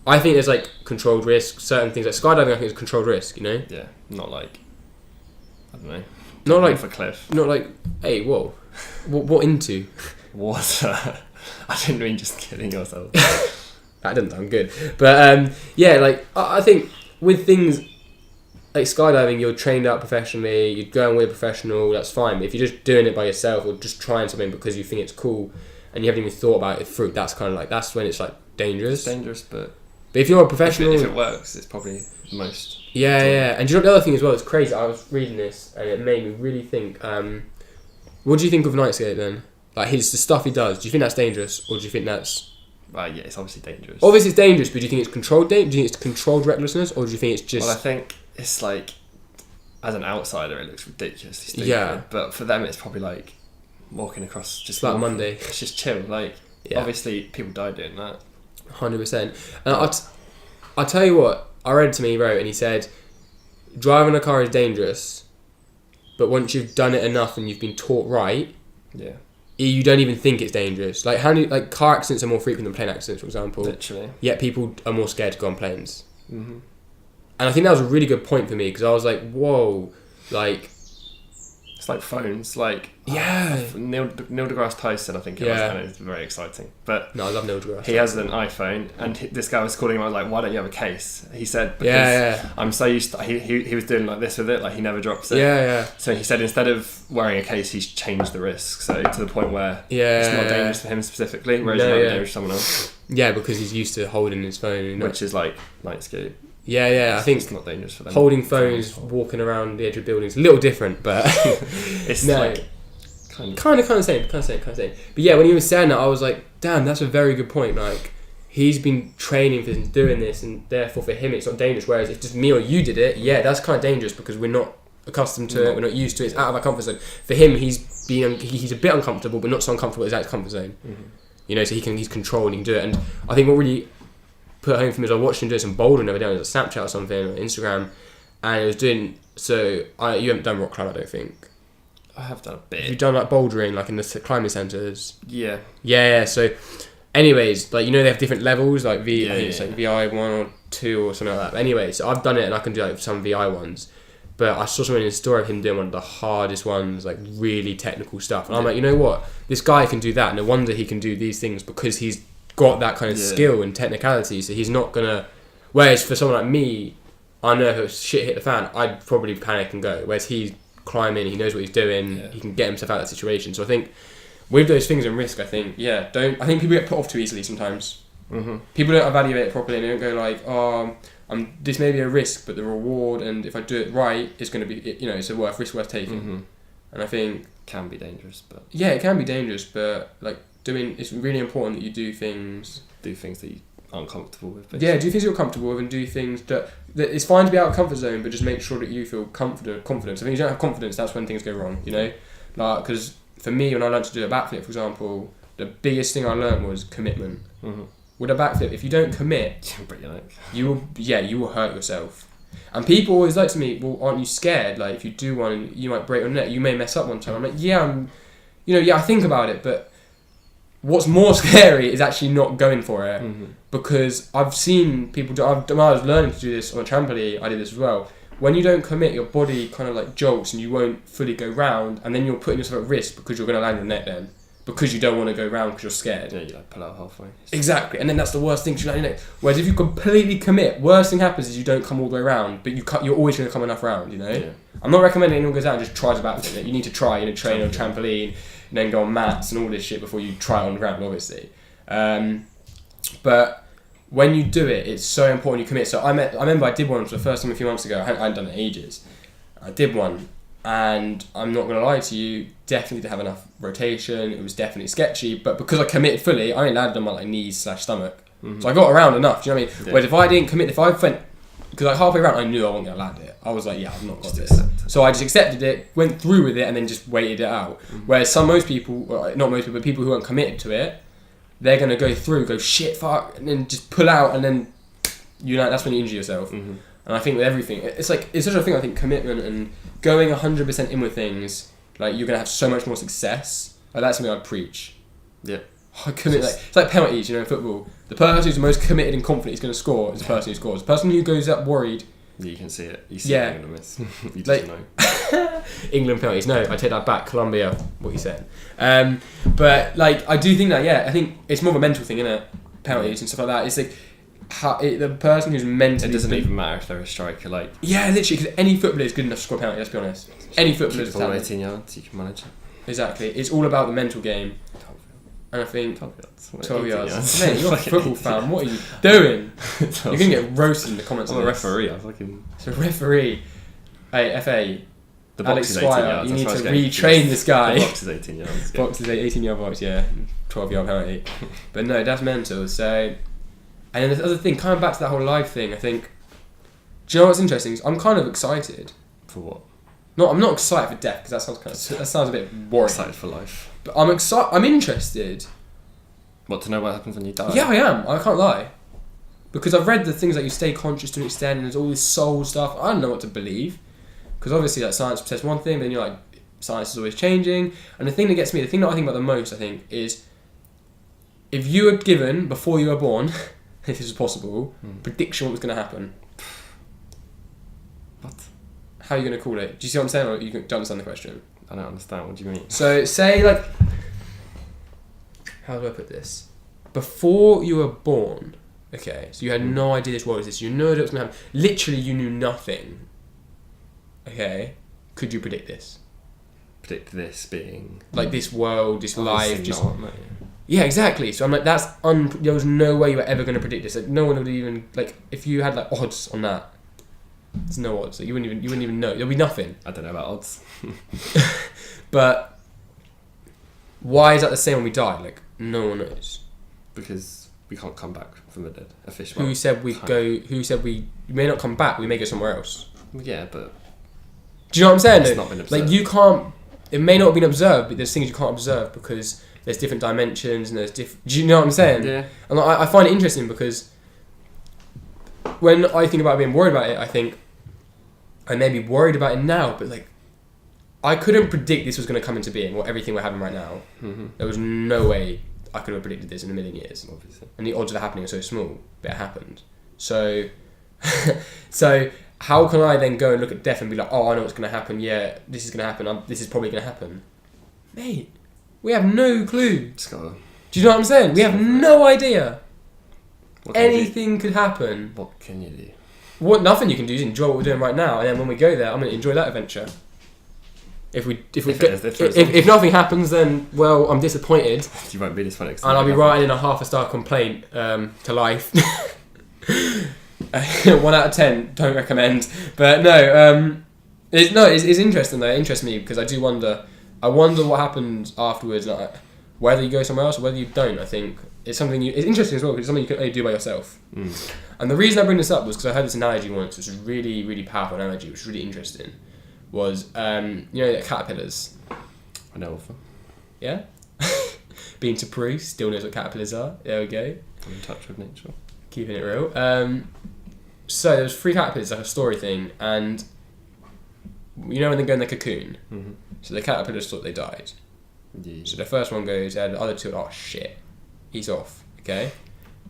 I think there's like controlled risk. Certain things like skydiving, I think is controlled risk. You know? Yeah, not like I don't know. Not like off a cliff. Not like, hey, whoa, what into? Water. I didn't mean just killing yourself. That didn't sound good. But yeah, like I think with things. Like skydiving, you're trained out professionally, you're going with a professional, that's fine. But if you're just doing it by yourself or just trying something because you think it's cool and you haven't even thought about it through, that's kind of like, that's when it's like dangerous. It's dangerous, but if you're a professional... If it works, it's probably the most... Yeah. And do you know the other thing as well, it's crazy, I was reading this and it made me really think, what do you think of Nightscape then? Like the stuff he does, do you think that's dangerous or do you think that's... Yeah, it's obviously dangerous. Obviously it's dangerous, but do you think it's controlled do you think it's controlled recklessness or do you think it's just... Well, I think it's like, as an outsider, it looks ridiculously stupid. Yeah. But for them, it's probably like walking across just like Monday. It's just chill. Like, obviously, people die doing that. 100%. And I'll tell you what, I read something he wrote, and he said, driving a car is dangerous, but once you've done it enough and you've been taught right, you don't even think it's dangerous. Like car accidents are more frequent than plane accidents, for example. Literally. Yet people are more scared to go on planes. Mm-hmm. And I think that was a really good point for me because I was like, whoa, like... It's like phones, like... Yeah. Neil deGrasse Tyson, I think it was, and it's very exciting. But no, I love Neil deGrasse. He has an iPhone, and this guy was calling him, I was like, why don't you have a case? He said, because I'm so used to... He was doing like this with it, like he never drops it. Yeah. So he said instead of wearing a case, he's changed the risk, so to the point where it's not dangerous for him specifically, whereas it might be dangerous for someone else. Yeah, because he's used to holding his phone. Which is like Nightscape. Yeah, I think it's not dangerous for them. Holding phones, walking around the edge of buildings, a little different, but it's like kind of the same. But yeah, when he was saying that, I was like, damn, that's a very good point. Like, he's been training for doing this, and therefore for him it's not dangerous. Whereas if just me or you did it, yeah, that's kind of dangerous because we're not accustomed to it, we're not used to it. It's out of our comfort zone. For him, he's a bit uncomfortable, but not so uncomfortable as out of his comfort zone. Mm-hmm. You know, so he's controlled and he can do it. And I think what really put home for me is I watched him do some bouldering the other day on Snapchat or something or Instagram, and it was doing you haven't done rock climbing, I don't think. I have done a bit. You've done like bouldering like in the climbing centres. Yeah. So Anyways, like, you know, they have different levels, like Yeah, I think it's yeah. like VI 1 or 2 or something like that. But anyway, so I've done it and I can do like some VI ones. But I saw something in the story of him doing one of the hardest ones, like really technical stuff. And I'm like, you know what? This guy can do that. And no wonder he can do these things because he's got that kind of Yeah. skill and technicality. So he's not going to... Whereas for someone like me, I know if shit hit the fan, I'd probably panic and go. Whereas he's climbing, he knows what he's doing, Yeah. he can get himself out of that situation. So I think with those things and risk, I think people get put off too easily sometimes. Mm-hmm. People don't evaluate it properly and they don't go like, oh, this may be a risk, but the reward, and if I do it right, it's going to be, you know, it's a risk worth taking. Mm-hmm. And I think, Can be dangerous, but yeah, it can be dangerous, but like it's really important that you do things. do things that you aren't comfortable with. Yeah, do things you're comfortable with and do things that it's fine to be out of comfort zone, but just make sure that you feel confidence. I think if you don't have confidence, that's when things go wrong, you know? Like, because for me, when I learned to do a backflip, for example, the biggest thing I learned was commitment. Mm-hmm. With a backflip, if you don't commit, Break your neck. you will hurt yourself. And people always like to me, well, aren't you scared? Like, if you do one, you might break your neck. You may mess up one time. I'm like, I think about it, but what's more scary is actually not going for it. Mm-hmm. Because I've seen people do. When I was learning to do this on a trampoline, I did this as well. When you don't commit, your body kind of like jolts and you won't fully go round, and then you're putting yourself at risk because you're going to land your neck then. Because you don't want to go round because you're scared. Yeah, you like pull out halfway. Exactly, and then that's the worst thing to land your neck. Whereas if you completely commit, worst thing happens is you don't come all the way around, but you're always going to come enough round, you know? Yeah. I'm not recommending anyone goes out and just tries a backflip. You need to try, train on a trampoline, and then go on mats and all this shit before you try it on the ground, obviously. But when you do it, it's so important you commit. So I remember I did one for the first time a few months ago. I hadn't done it in ages. I did one, and I'm not going to lie to you, definitely didn't have enough rotation. It was definitely sketchy, but because I committed fully, I only landed on my like knees/stomach. Mm-hmm. So I got around enough. Do you know what I mean? Yeah. Whereas if I didn't commit, if I went, because like halfway around, I knew I wasn't going to land it. I was like, yeah, I've not got Just this. accept it. So I just accepted it, went through with it, and then just waited it out. Mm-hmm. Whereas not most people, but people who aren't committed to it, they're going to go through, go shit, fuck, and then just pull out, and then that's when you injure yourself. Mm-hmm. And I think with everything, it's such a thing. I think commitment and going 100% in with things, like you're gonna have so much more success. Like that's something I'd preach. Yeah. I commit, it's like penalties, you know, in football. The person who's the most committed and confident is going to score is the person who scores. The person who goes up worried. You can see it. You see Yeah. it you're gonna miss. You just Like- know. England penalties. No, I take that back. Colombia, what you said. But like, I do think that. Yeah, I think it's more of a mental thing, isn't it? Penalties and stuff like that. It's like the person who's mentally. It doesn't even matter if they're a striker. Like Yeah, literally, because any footballer is good enough to score a penalty. Let's be honest. Any footballer keep is the ball talented. 18 yards, you can manage it. Exactly. It's all about the mental game, 12 and I think yards. 12 18 yards. Mate, you're a Fucking football 18 fan. What are you doing? yards. You're gonna get roasted in the comments. I'm on a this. referee. I fucking. So referee, hey FA, The box Alex is 18 Squire, yards. you need that's to what I was retrain getting. this guy. The box is 18 yards. Box is 18-yard box, yeah, 12-yard penalty. But no, that's mental. So, and then the other thing, coming back to that whole live thing, I think. Do you know what's interesting? I'm kind of excited. For what? I'm not excited for death because that sounds a bit boring. Excited for life. But I'm excited. I'm interested. What, to know what happens when you die? Yeah, I am. I can't lie. Because I've read the things like you stay conscious to an extent and there's all this soul stuff. I don't know what to believe. Because obviously like science says one thing, but then you're like, science is always changing. And the thing that gets me, the thing that I think about the most, I think, is if you were given, before you were born, if this was possible, prediction what was going to happen, What? how are you going to call it? Do you see what I'm saying, or you don't understand the question? I don't understand. What do you mean? So say like, how do I put this? Before you were born, okay, so you had no idea this world existed, you know that was going to happen, literally you knew nothing, okay, could you predict this? Predict this being. Like this world, this life, Obviously just... not, mate. Yeah, exactly. So I'm like, there was no way you were ever going to predict this. Like, no one would even, like, if you had like odds on that, there's no odds. Like, you wouldn't even know. There'll be nothing. I don't know about odds. But why is that the same when we die? Like, no one knows. Because we can't come back from the dead. A fish. Who said we go? Who said we may not come back? We may go somewhere else. Yeah, but Do you know what I'm saying? it's though? not been observed. Like you can't. It may not have been observed, but there's things you can't observe because there's different dimensions and there's different. Do you know what I'm saying? Yeah. And I find it interesting because when I think about being worried about it, I think I may be worried about it now, but like I couldn't predict this was going to come into being. What everything we're having right now, Mm-hmm. there was no way. I could have predicted this in a million years. Obviously. And the odds of it happening are so small, but it happened. So, so how can I then go and look at death and be like, oh, I know what's going to happen. Yeah, this is going to happen. This is probably going to happen. Mate, we have no clue. Just gotta, Do you know what I'm saying? We have no idea. what can you do? Anything could happen. What can you do? Nothing you can do is enjoy what we're doing right now, and then when we go there, I'm going to enjoy that adventure. If nothing happens, then well, I'm disappointed, You won't be this one next and I'll be writing in a 1/2-star complaint to life. 1 out of 10, don't recommend. But no, it's interesting though. It interests me because I do wonder. I wonder what happens afterwards, like, whether you go somewhere else or whether you don't. I think it's something. It's interesting as well because it's something you can only do by yourself. And the reason I bring this up was because I heard this analogy once, which was really, really powerful analogy, which was really interesting. Was the caterpillars? I know of them. Yeah. Been to Peru, still knows what caterpillars are. There we go. I'm in touch with nature. Keeping it real. So there was 3 caterpillars, like a story thing, and you know when they go in the cocoon. Mm-hmm. So the caterpillars thought they died. Yeah. So the first one goes, and the other 2 are, oh shit, he's off. Okay,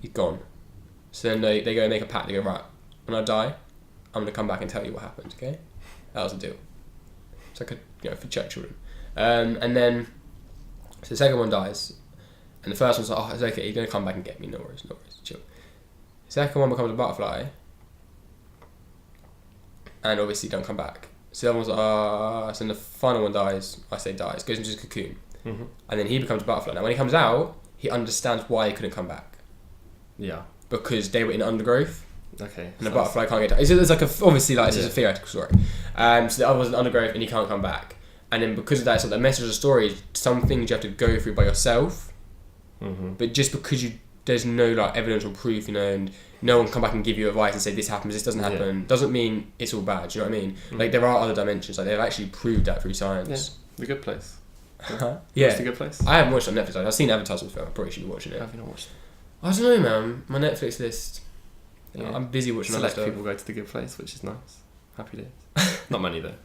he's gone. So then they go and make a pact. They go, right, when I die, I'm gonna come back and tell you what happened. Okay, that was the deal. It's like for church children. And then so the second one dies, and the first one's like, oh, it's okay, you're gonna come back and get me. No worries, chill. The second one becomes a butterfly, and obviously don't come back. So the other one's like, so then the final one dies. I say dies, goes into his cocoon, Mm-hmm. and then he becomes a butterfly. Now when he comes out, he understands why he couldn't come back. Yeah. Because they were in undergrowth, Okay. and the butterfly can't get out. It's like obviously like it's Yeah. just a theoretical story. So the other was in undergrowth and he can't come back. And then because of that, so the message of the story is some things you have to go through by yourself. Mm-hmm. But just because there's no like evidence or proof, and no one can come back and give you advice and say this happens, this doesn't happen, doesn't mean it's all bad. Do you know what I mean? Mm-hmm. Like there are other dimensions. Like they've actually proved that through science. The Good Place. Yeah. What's The Good Place? I haven't watched it on Netflix. I've seen advertisements for it. I probably should be watching it. Have you not watched it? I don't know, man. My Netflix list. Yeah. I'm busy watching other Select stuff. people go to The Good Place, which is nice. Happy days. Not many though.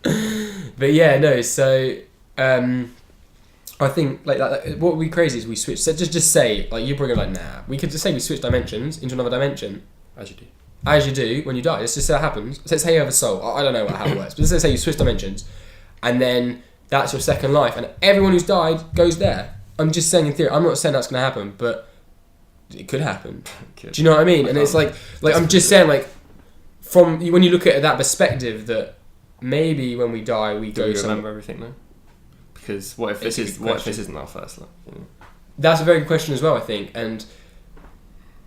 But yeah, no. So I think like what would be crazy is we switch. So just say like you bring it like nah. We could just say we switch dimensions into another dimension. As you do. As you do when you die. Let's just say that happens. Let's say you have a soul. I don't know how it works, but let's say you switch dimensions, and then that's your second life, and everyone who's died goes there. I'm just saying in theory. I'm not saying that's going to happen, but it could happen. Do you know what I mean? And it's like I'm just saying like from when you look at it that perspective that maybe when we die we Do go we some. remember everything though? Because what if this It's a good what if question. this isn't our first life? You know? That's a very good question as well, I think. And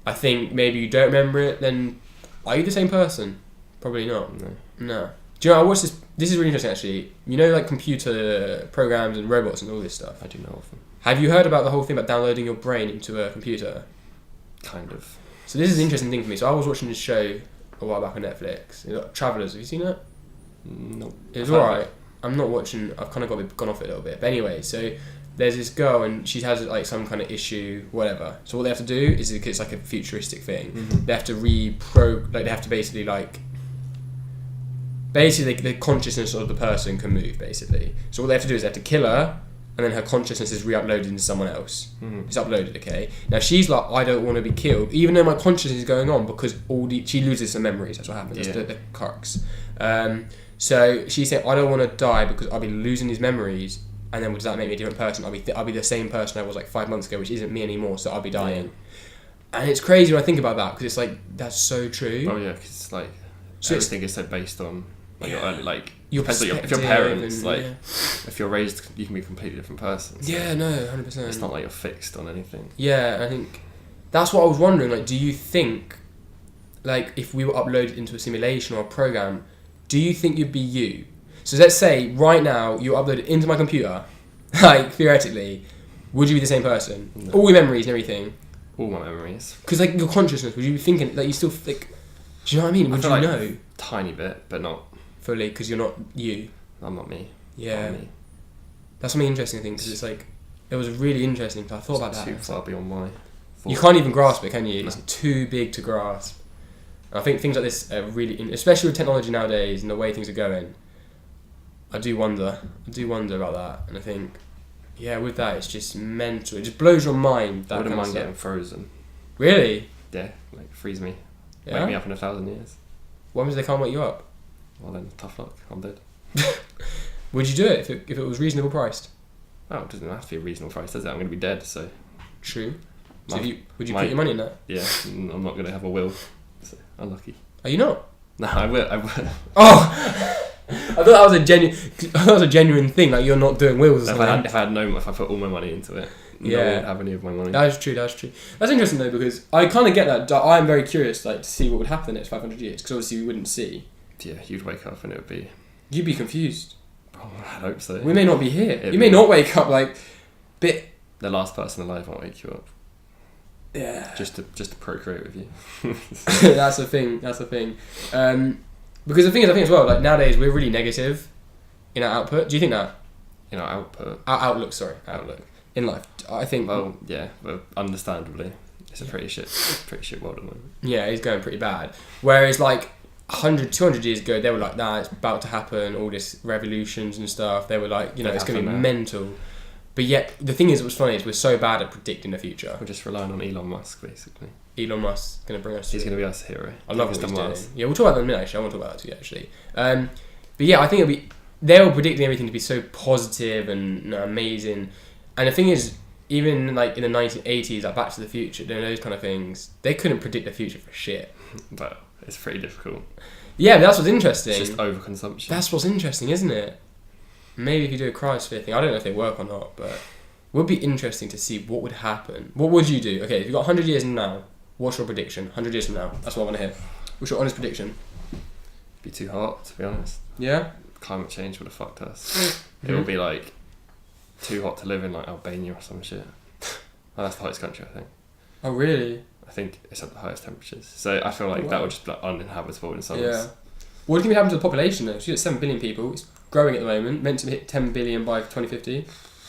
I think maybe you don't remember it, then are you the same person? Probably not. No. Do you know, I watched this. This is really interesting actually. You know, like computer programs and robots and all this stuff. I do know of them. Have you heard about the whole thing about downloading your brain into a computer? Kind of. So this is an interesting thing for me. So I was watching this show a while back on Netflix. Travellers, have you seen it? Nope. It was alright. I'm not watching. I've kind of gone off it a little bit. But anyway, so there's this girl and she has like some kind of issue, whatever. So what they have to do is it's like a futuristic thing. Mm-hmm. They have to they have to basically the consciousness of the person can move basically. So what they have to do is they have to kill her, and then her consciousness is re-uploaded into someone else. Mm-hmm. It's uploaded, okay? Now she's like, I don't want to be killed, even though my consciousness is going on, because she loses some memories. That's what happens. Yeah. That's the crux. So she said, I don't want to die because I'll be losing these memories, and then does that make me a different person? I'll be the same person I was like 5 months ago, which isn't me anymore. So I'll be dying. Yeah. And it's crazy when I think about that because it's like that's so true. Oh yeah, because like So everything is so based on like your early, like Your depends on if your perspective parents and, like yeah. if you're raised, you can be a completely different person. So Yeah, no, 100%. it's not like you're fixed on anything. Yeah, I think that's what I was wondering. Like, do you think, like, if we were uploaded into a simulation or a program, do you think you'd be you? So let's say right now you're uploaded into my computer, like theoretically, would you be the same person? No. All your memories and everything. All my memories. Because like your consciousness, would you be thinking like you still like? Do you know what I mean? Would you feel like know Tiny bit, but not. fully because you're not you? I'm not me. Yeah, Not me. that's something interesting. I think because it's like it was really interesting. Cause I thought about It's that. too far beyond my. You can't even grasp it, can you? No. It's too big to grasp. And I think things like this are really, especially with technology nowadays and the way things are going. I do wonder about that, and I think Yeah, with that, it's just mental. It just blows your mind. I That wouldn't kind of mind stuff. getting frozen. Really? Yeah, like freeze me. Yeah. Wake me up in 1,000 years. What means they can't wake you up? Well then, tough luck. I'm dead. Would you do it if it was reasonable priced? Oh, it doesn't have to be a reasonable price, does it? I'm going to be dead, so... True. So My- would you my- put your money in that? Yeah, I'm not going to have a will. So, unlucky. Are you not? No, I will. Oh! I thought that was a genuine thing. Like you're not doing wills or If something. if I put all my money into it, no Yeah. one would have any of my money. That is true. That's interesting though, because I kind of get that. I'm very curious, like to see what would happen in the next 500 years, because obviously we wouldn't see. Yeah, you'd wake up and it would be... You'd be confused. Oh, I hope so. We may not be here. It'd You may be- not wake up like, bit. The last person alive won't wake you up. Yeah. Just to procreate with you. That's the thing. Because the thing is, I think as well, like nowadays we're really negative in our output. Do you think that? You know, output. Our outlook in life. I think. Well, yeah, but understandably, it's a pretty shit world at the moment. Yeah, it's going pretty bad. Whereas like 100, 200 years ago, they were like, nah, it's about to happen, all this revolutions and stuff. They were like, you know, it's going to be mental. But yet, the thing is, what's funny is we're so bad at predicting the future. We're just relying on Elon Musk, basically. Elon Musk is going to bring us. He's going to be our hero. I love what Take us he's to doing. Mars. Yeah, we'll talk about that in a minute, actually. I want to talk about that too, actually. But yeah, I think they were predicting everything to be so positive and amazing. And the thing is, even like in the 1980s, like Back to the Future, those kind of things, they couldn't predict the future for shit. But it's pretty difficult. Yeah, but that's what's interesting. It's just overconsumption. That's what's interesting, isn't it? Maybe if you do a cryosphere thing, I don't know if they work or not, but it would be interesting to see what would happen. What would you do? Okay, if you've got 100 years from now, what's your prediction? 100 years from now, that's what I want to hear. What's your honest prediction? Be too hot, to be honest. Yeah? Climate change would have fucked us. It would be like too hot to live in like Albania or some shit. Well, that's the hottest country, I think. Oh, really? I think it's at the highest temperatures. So I feel like that would just be like uninhabitable in summers. Yeah. What do you think would happen to the population though? So you got 7 billion people, it's growing at the moment, meant to hit 10 billion by 2050.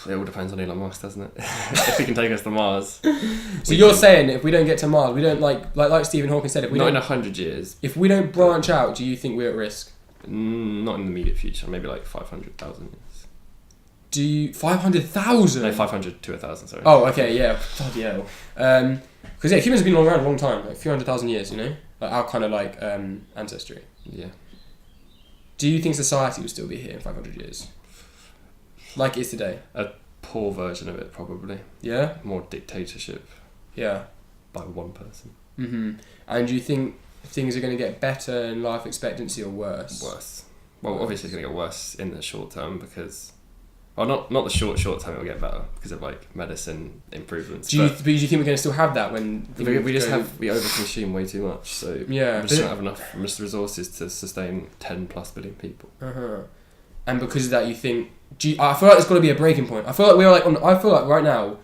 It all depends on Elon Musk, doesn't it? If he can take us to Mars. So you're saying if we don't get to Mars, we don't like Stephen Hawking said, if we Not don't, in 100 years. if we don't branch out, do you think we're at risk? Not in the immediate future. Maybe like 500,000 years. Do you 500,000? No, 500 to 1,000, sorry. Oh, okay, yeah. Bloody hell. Because humans have been around a long time, like a few 100,000 years, you know? Like our kind of like ancestry. Yeah. Do you think society will still be here in 500 years? Like it is today? A poor version of it, probably. Yeah? More dictatorship Yeah. by one person. Mm-hmm. And do you think things are going to get better in life expectancy or worse? Worse. Well, obviously it's going to get worse in the short term because... Well, not the short term, it'll get better because of like medicine improvements. Do you think we're going to still have that when... we overconsume way too much, so Yeah. we just don't have enough resources to sustain 10 plus billion people. Uh-huh. And because of that, you think... I feel like there's got to be a breaking point. I feel like we're like I feel like right now,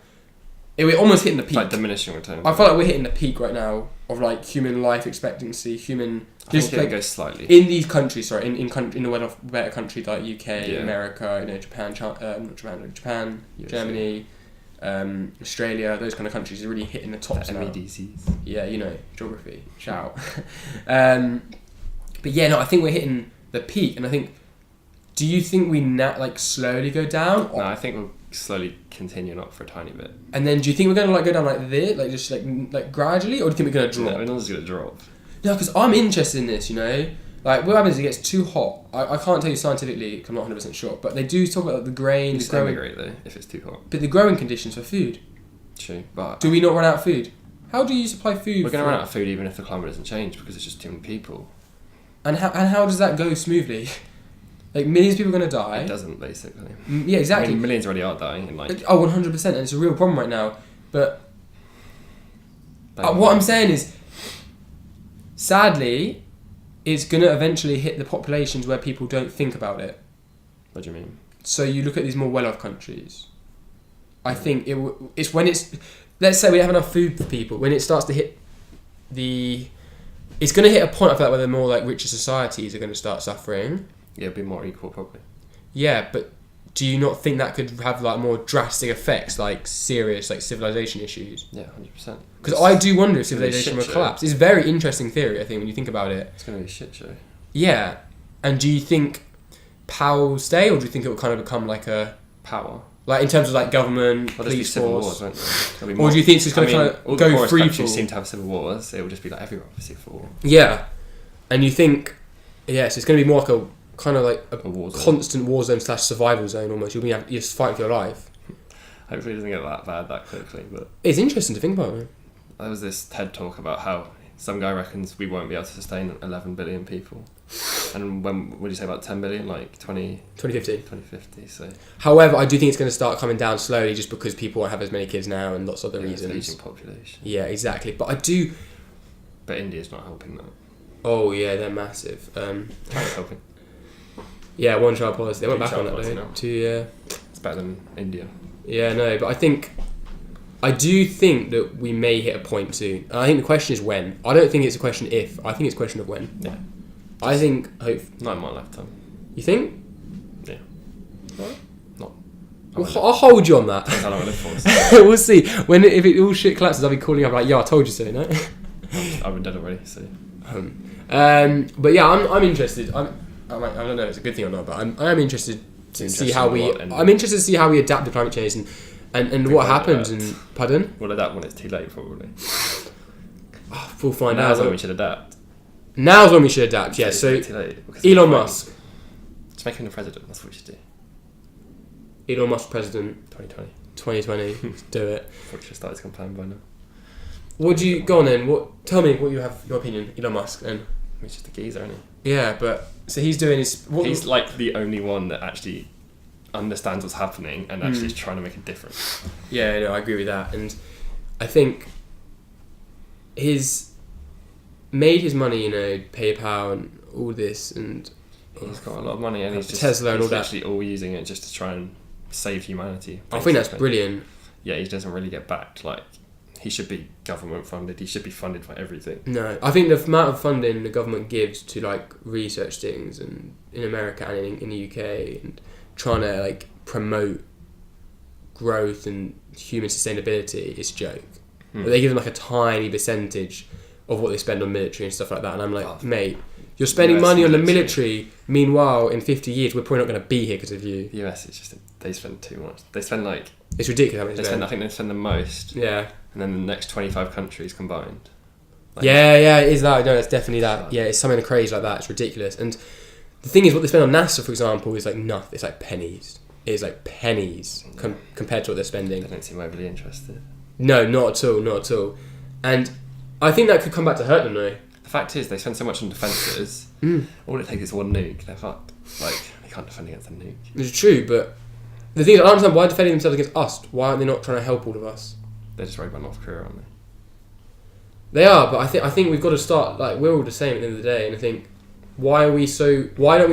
we're almost hitting the peak. Like diminishing returns. I feel like we're hitting the peak right now of like human life expectancy, I think it like, goes slightly. in these countries. Sorry, in the better countries like UK, Yeah. America, you know, Japan, Japan, USA. Germany, Australia. Those kind of countries are really hitting the tops now. MEDCs. Yeah, you know, geography. Shout. But yeah, no, I think we're hitting the peak, and I think. Do you think we like slowly go down? No, I think we'll slowly continue up for a tiny bit. And then do you think we're going to like go down like this, like just like gradually, or do you think we're going to drop? No, we're not just going to drop. No, because I'm interested in this, you know? Like, what happens is it gets too hot. I can't tell you scientifically, 'cause I'm not 100% sure, but they do talk about like, the grain, It's the growing, emigrate though, if it's too hot. but the growing conditions for food. True, but Do we not run out of food? How do you supply food? we're going to run out of food even if the climate doesn't change because it's just too many people. And how does that go smoothly? Like, millions of people are going to die. It doesn't, basically. Yeah, exactly. I mean, millions already are dying. And like, Oh, 100%, and it's a real problem right now. But what I'm saying is, sadly, it's going to eventually hit the populations where people don't think about it. What do you mean? So you look at these more well-off countries. I think it's when it's... Let's say we have enough food for people. When it starts to hit the... It's going to hit a point, I feel like, where the more like richer societies are going to start suffering. Yeah, it'd be more equal, probably. Yeah, but do you not think that could have like more drastic effects, like serious like civilization issues? Yeah, 100%. Because I do wonder if It's gonna be a civilization shit will show. collapse. It's a very interesting theory, I think, when you think about it. It's going to be a shit show. Yeah. And do you think power will stay, or do you think it will kind of become like a... Power. Like in terms of like government, Well, there's be police civil wars, force. won't there? There'll be Or more. do you think it's just going to all kind the of go poorest free countries for? seem to have civil wars. It will just be like everywhere with civil war. Yeah, and you think, yes, it's going to be more like a kind of like a war zone. constant war zone / survival zone almost. You're just fighting for your life. Hopefully it doesn't get that bad that quickly, but It's interesting to think about. Man. there was this TED talk about how some guy reckons we won't be able to sustain 11 billion people. And what do you say about 10 billion? Like 2050. 2050, so... However, I do think it's going to start coming down slowly just because people won't have as many kids now and lots of other It's an reasons. aging population. Yeah, exactly. But I do... But India's not helping that. Oh, yeah, they're massive. China's helping. Yeah, one child policy. They went back on Two-child that policy though. now. Yeah. It's better than India. Yeah, no, but I do think that we may hit a point soon. I think the question is when. I don't think it's a question if. I think it's a question of when. Yeah. I think... Not in my lifetime. You think? Yeah. What? Not. I'll hold you on that. That's how long I live for. So We'll see. If it all shit collapses, I'll be calling you up like, yeah, I told you so, no? I've been dead already, so... But yeah, I'm interested. I don't know if it's a good thing or not, but I am interested to see how we... I'm interested to see how we adapt to climate change and what happens. And pardon? We'll adapt when it's too late, probably. We'll find Now's out. when we should adapt. Now's when we should adapt, yeah. So, It's too late, because Elon Musk. Just make him the president, that's what we should do. Elon Musk president 2020. 2020. Let's do it. Probably should have started his campaign by now. What do you... Go on then. Tell me what you have, your opinion, Elon Musk, then. He's just a geezer, isn't Yeah, but... So he's doing his... he? He's like the only one that actually understands what's happening and actually is trying to make a difference. Yeah, no, I agree with that. And I think made his money, PayPal and all this, and He's got a lot of money and he's just Tesla and all that. actually all using it just to try and save humanity. I think that's basically. brilliant. Yeah, he doesn't really get backed. Like, he should be government funded. He should be funded by everything. No, I think the amount of funding the government gives to like research things and in America and in the UK and trying to like promote growth and human sustainability is a joke. But they give them like a tiny percentage of what they spend on military and stuff like that, and I'm like, mate, you're spending US money on the military. military. Meanwhile, in 50 years, we're probably not going to be here because of you. The US is just they spend too much. They spend like It's ridiculous how much they they spend. I spend. think they spend the most, Yeah. and then the next 25 countries combined. Like, Yeah, it is that. No, it's definitely that. Yeah, it's something crazy like that. It's ridiculous. And the thing is, what they spend on NASA, for example, is like nothing. It's like pennies. It's like pennies compared to what they're spending. They don't seem overly interested. No, not at all, not at all. And I think that could come back to hurt them though. The fact is, they spend so much on defences. All it takes is one nuke. They're fucked. Like, they can't defend against a nuke. It's true, but the thing is, I don't understand why they're defending themselves against us. Why aren't they not trying to help all of us? They're just worried about North Korea, aren't they? They are, but I think we've got to start, like, we're all the same at the end of the day, and I think, why don't we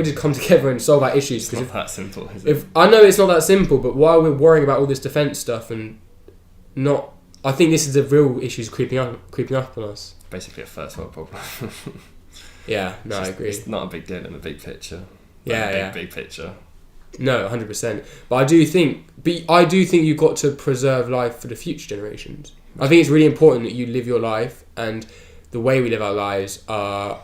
just come together and solve our issues? It's not that simple, is it? If I know it's not that simple, but why are we worrying about all this defence stuff and not... I think this is the real issues creeping up on us. Basically a first world problem. Yeah, no, I agree. It's not a big deal in the big picture. Yeah, Big picture. No, 100%. But I do think you've got to preserve life for the future generations. I think it's really important that you live your life, and the way we live our lives are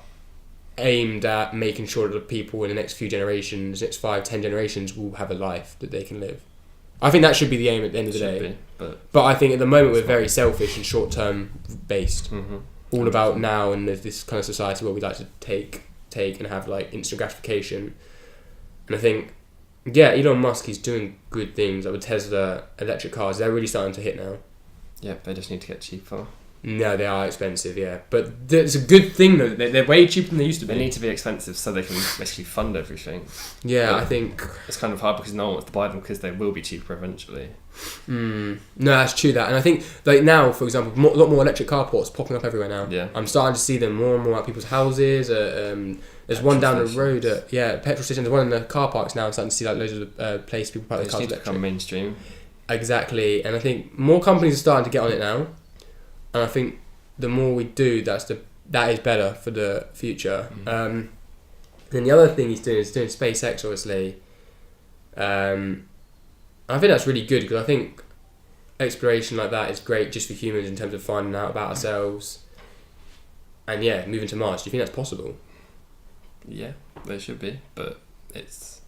aimed at making sure that the people in the next few generations, next 5-10 generations, will have a life that they can live. I think that should be the aim at the end of the day. But I think at the moment we're very selfish and short-term based. Mm-hmm. All about now, and there's this kind of society where we like to take and have like instant gratification. And I think, yeah, Elon Musk, he's doing good things. Like with Tesla electric cars, they're really starting to hit now. Yeah, they just need to get cheaper. No, they are expensive, yeah. But it's a good thing though. They're way cheaper than they used to be. They need to be expensive so they can basically fund everything. Yeah, But I think... it's kind of hard because no one wants to buy them because they will be cheaper eventually. No, that's true that. And I think like now, for example, a lot more electric carports popping up everywhere now. Yeah. I'm starting to see them more and more at people's houses. There's one down the road at petrol stations. There's one in the car parks now. I'm starting to see like loads of places people park They their just cars need to electric. become mainstream. Exactly, and I think more companies are starting to get on it now, and I think the more we do, that is better for the future. Then the other thing he's doing is doing SpaceX, obviously. I think that's really good because I think exploration like that is great just for humans in terms of finding out about ourselves. And yeah, moving to Mars. Do you think that's possible? Yeah, they should be, but it's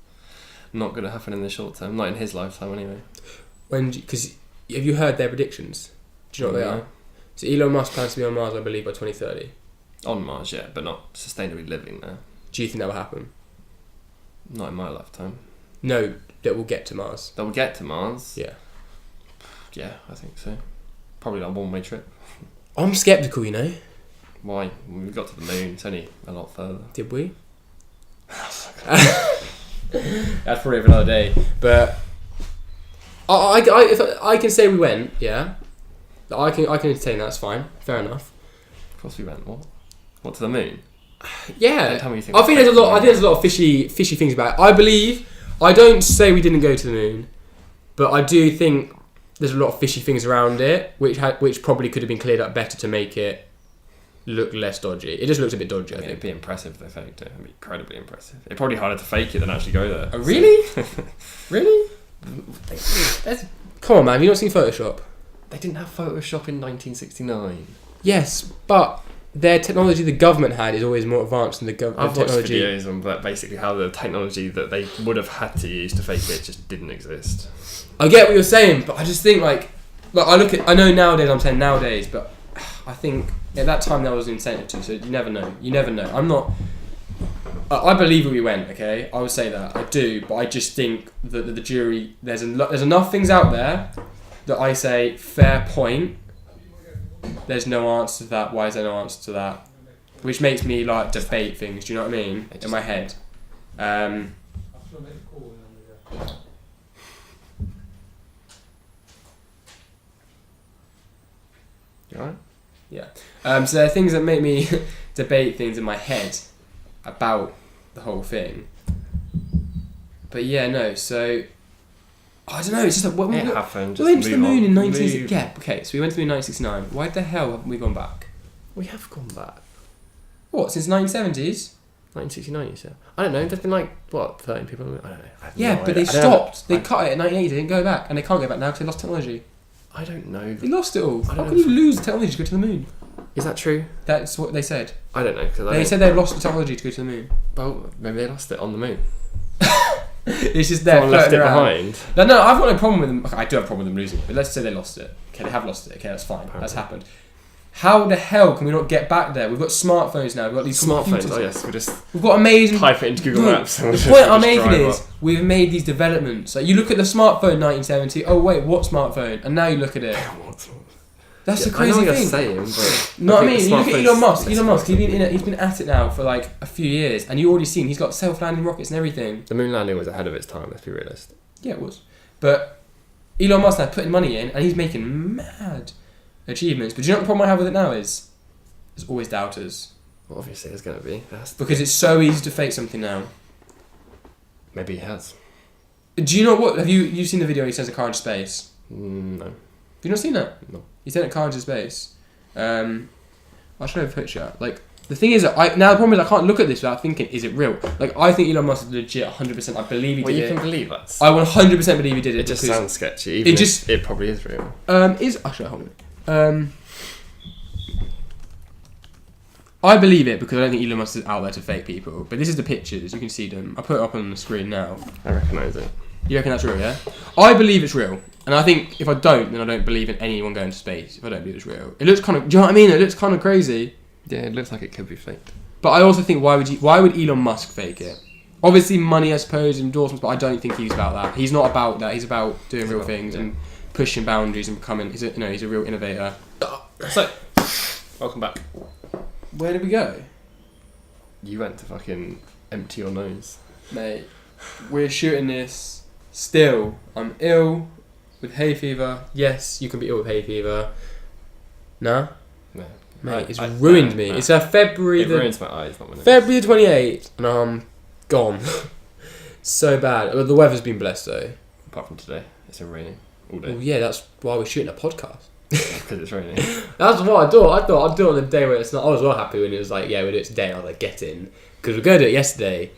not going to happen in the short term. Not in his lifetime, anyway. Because have you heard their predictions? Do you know what they No. are? So Elon Musk plans to be on Mars, I believe, by 2030. On Mars, yeah, but not sustainably living there. Do you think that will happen? Not in my lifetime. No, that will get to Mars. That will get to Mars. Yeah. Yeah, I think so. Probably not a one-way trip. I'm sceptical, you know. Why? We got to the moon. It's only a lot further. Did we? That's probably for another day. But if I can say we went, yeah. I can entertain that. That's fine. Fair enough. Of course we went. What? What, to the moon? Yeah. Don't tell me you think I think there's a lot of fishy things about it. I don't say we didn't go to the moon, but I do think there's a lot of fishy things around it, which probably could have been cleared up better to make it look less dodgy. It just looks a bit dodgy, I It'd think. be impressive if they faked it. It'd be incredibly impressive. It'd probably harder to fake it than actually go there. Oh, really? Really? Come on, man. Have you not seen Photoshop? They didn't have Photoshop in 1969. Yes, but their technology the government had is always more advanced than the government I've watched technology. videos on basically how the technology that they would have had to use to fake it just didn't exist. I get what you're saying, but I just think I know nowadays, but I think at that time there was an incentive to, so you never know. I'm not. I believe we went. Okay, I would say that I do, but I just think that the jury there's enough things out there that I say fair point. There's no answer to that. Why is there no answer to that? Which makes me like debate things. Do you know what I mean? In my head. You alright? Yeah. So there are things that make me debate things in my head about the whole thing. But yeah, no. So I don't know. It's just like It happened. we Just went to the move moon on. in 1960. Move. Yeah. Okay. So we went to the moon in 1969. Why the hell haven't we gone back? We have gone back. What, since 1970s? 1969, you said. I don't know. There's been 13 people. I don't know. I have Yeah, no but they idea. I don't stopped. They cut it in 1980. They didn't go back, and they can't go back now because they lost technology. I don't know. They lost it all. I How don't can know you lose technology to go to the moon? Is that true? That's what they said. I don't know. They said they lost the technology to go to the moon. Well, maybe they lost it on the moon. It's just there Someone left floating it around. behind. No, I've got no problem with them. Okay, I do have a problem with them losing, but let's say they lost it. Okay, they have lost it. Okay, that's fine. That's happened. How the hell can we not get back there? We've got smartphones now. We've got these Smartphones. computers. Oh yes, we just We've got amazing. type it into Google Look, Maps. The point I'm making is we've made these developments. Like you look at the smartphone 1970. Oh wait, what smartphone? And now you look at it. That's the crazy I know what thing. you're saying, but You know what I mean? think You look at the Elon Musk. smartphone's Elon Musk. less He's been at it now for like a few years, and you already seen he's got self-landing rockets and everything. The moon landing was ahead of its time. Let's be realistic. Yeah, it was. But Elon Musk now putting money in, and he's making mad achievements. But do you know what the problem I have with it now is? There's always doubters. Well, obviously, there's going to be. Because it's so easy to fake something now. Maybe he has. Do you know what? Have you seen the video he sends a car into space? No. Have you not seen that? No. He sent a car into space. I'll show you a picture. Like, the thing is, now the problem is I can't look at this without thinking, is it real? Like, I think Elon Musk is legit 100%. I believe he Well, did you it. can believe that. I 100% believe he did it. It just because sounds sketchy. Even if it probably is real. Actually, hold on. I believe it because I don't think Elon Musk is out there to fake people. But this is the pictures. You can see them. I'll put it up on the screen now. I recognise it. You reckon that's real, yeah? I believe it's real. And I think if I don't, then I don't believe in anyone going to space. If I don't believe it's real. It looks kind of... Do you know what I mean? It looks kind of crazy. Yeah, it looks like it could be faked. But I also think why would Elon Musk fake it? Obviously money, I suppose, endorsements, but I don't think he's about that. He's not about that. He's about doing real things and pushing boundaries and becoming... He's a real innovator. So, welcome back. Where did we go? You went to fucking empty your nose. Mate, we're shooting this. Still, I'm ill with hay fever. Yes, you can be ill with hay fever. Nah? No. Mate, it's ruined me. no. It's February It the... ruins my eyes, not my nose. February the 28th, and I'm gone. So bad. The weather's been blessed though. Apart from today, it's been raining all day. Well, yeah, that's why we're shooting a podcast. Because it's raining. That's what I thought. I thought I'd do it on the day where it's not. I was well happy when it was like, yeah, we'll do it today. I was like, get in. Because we were going to do it yesterday.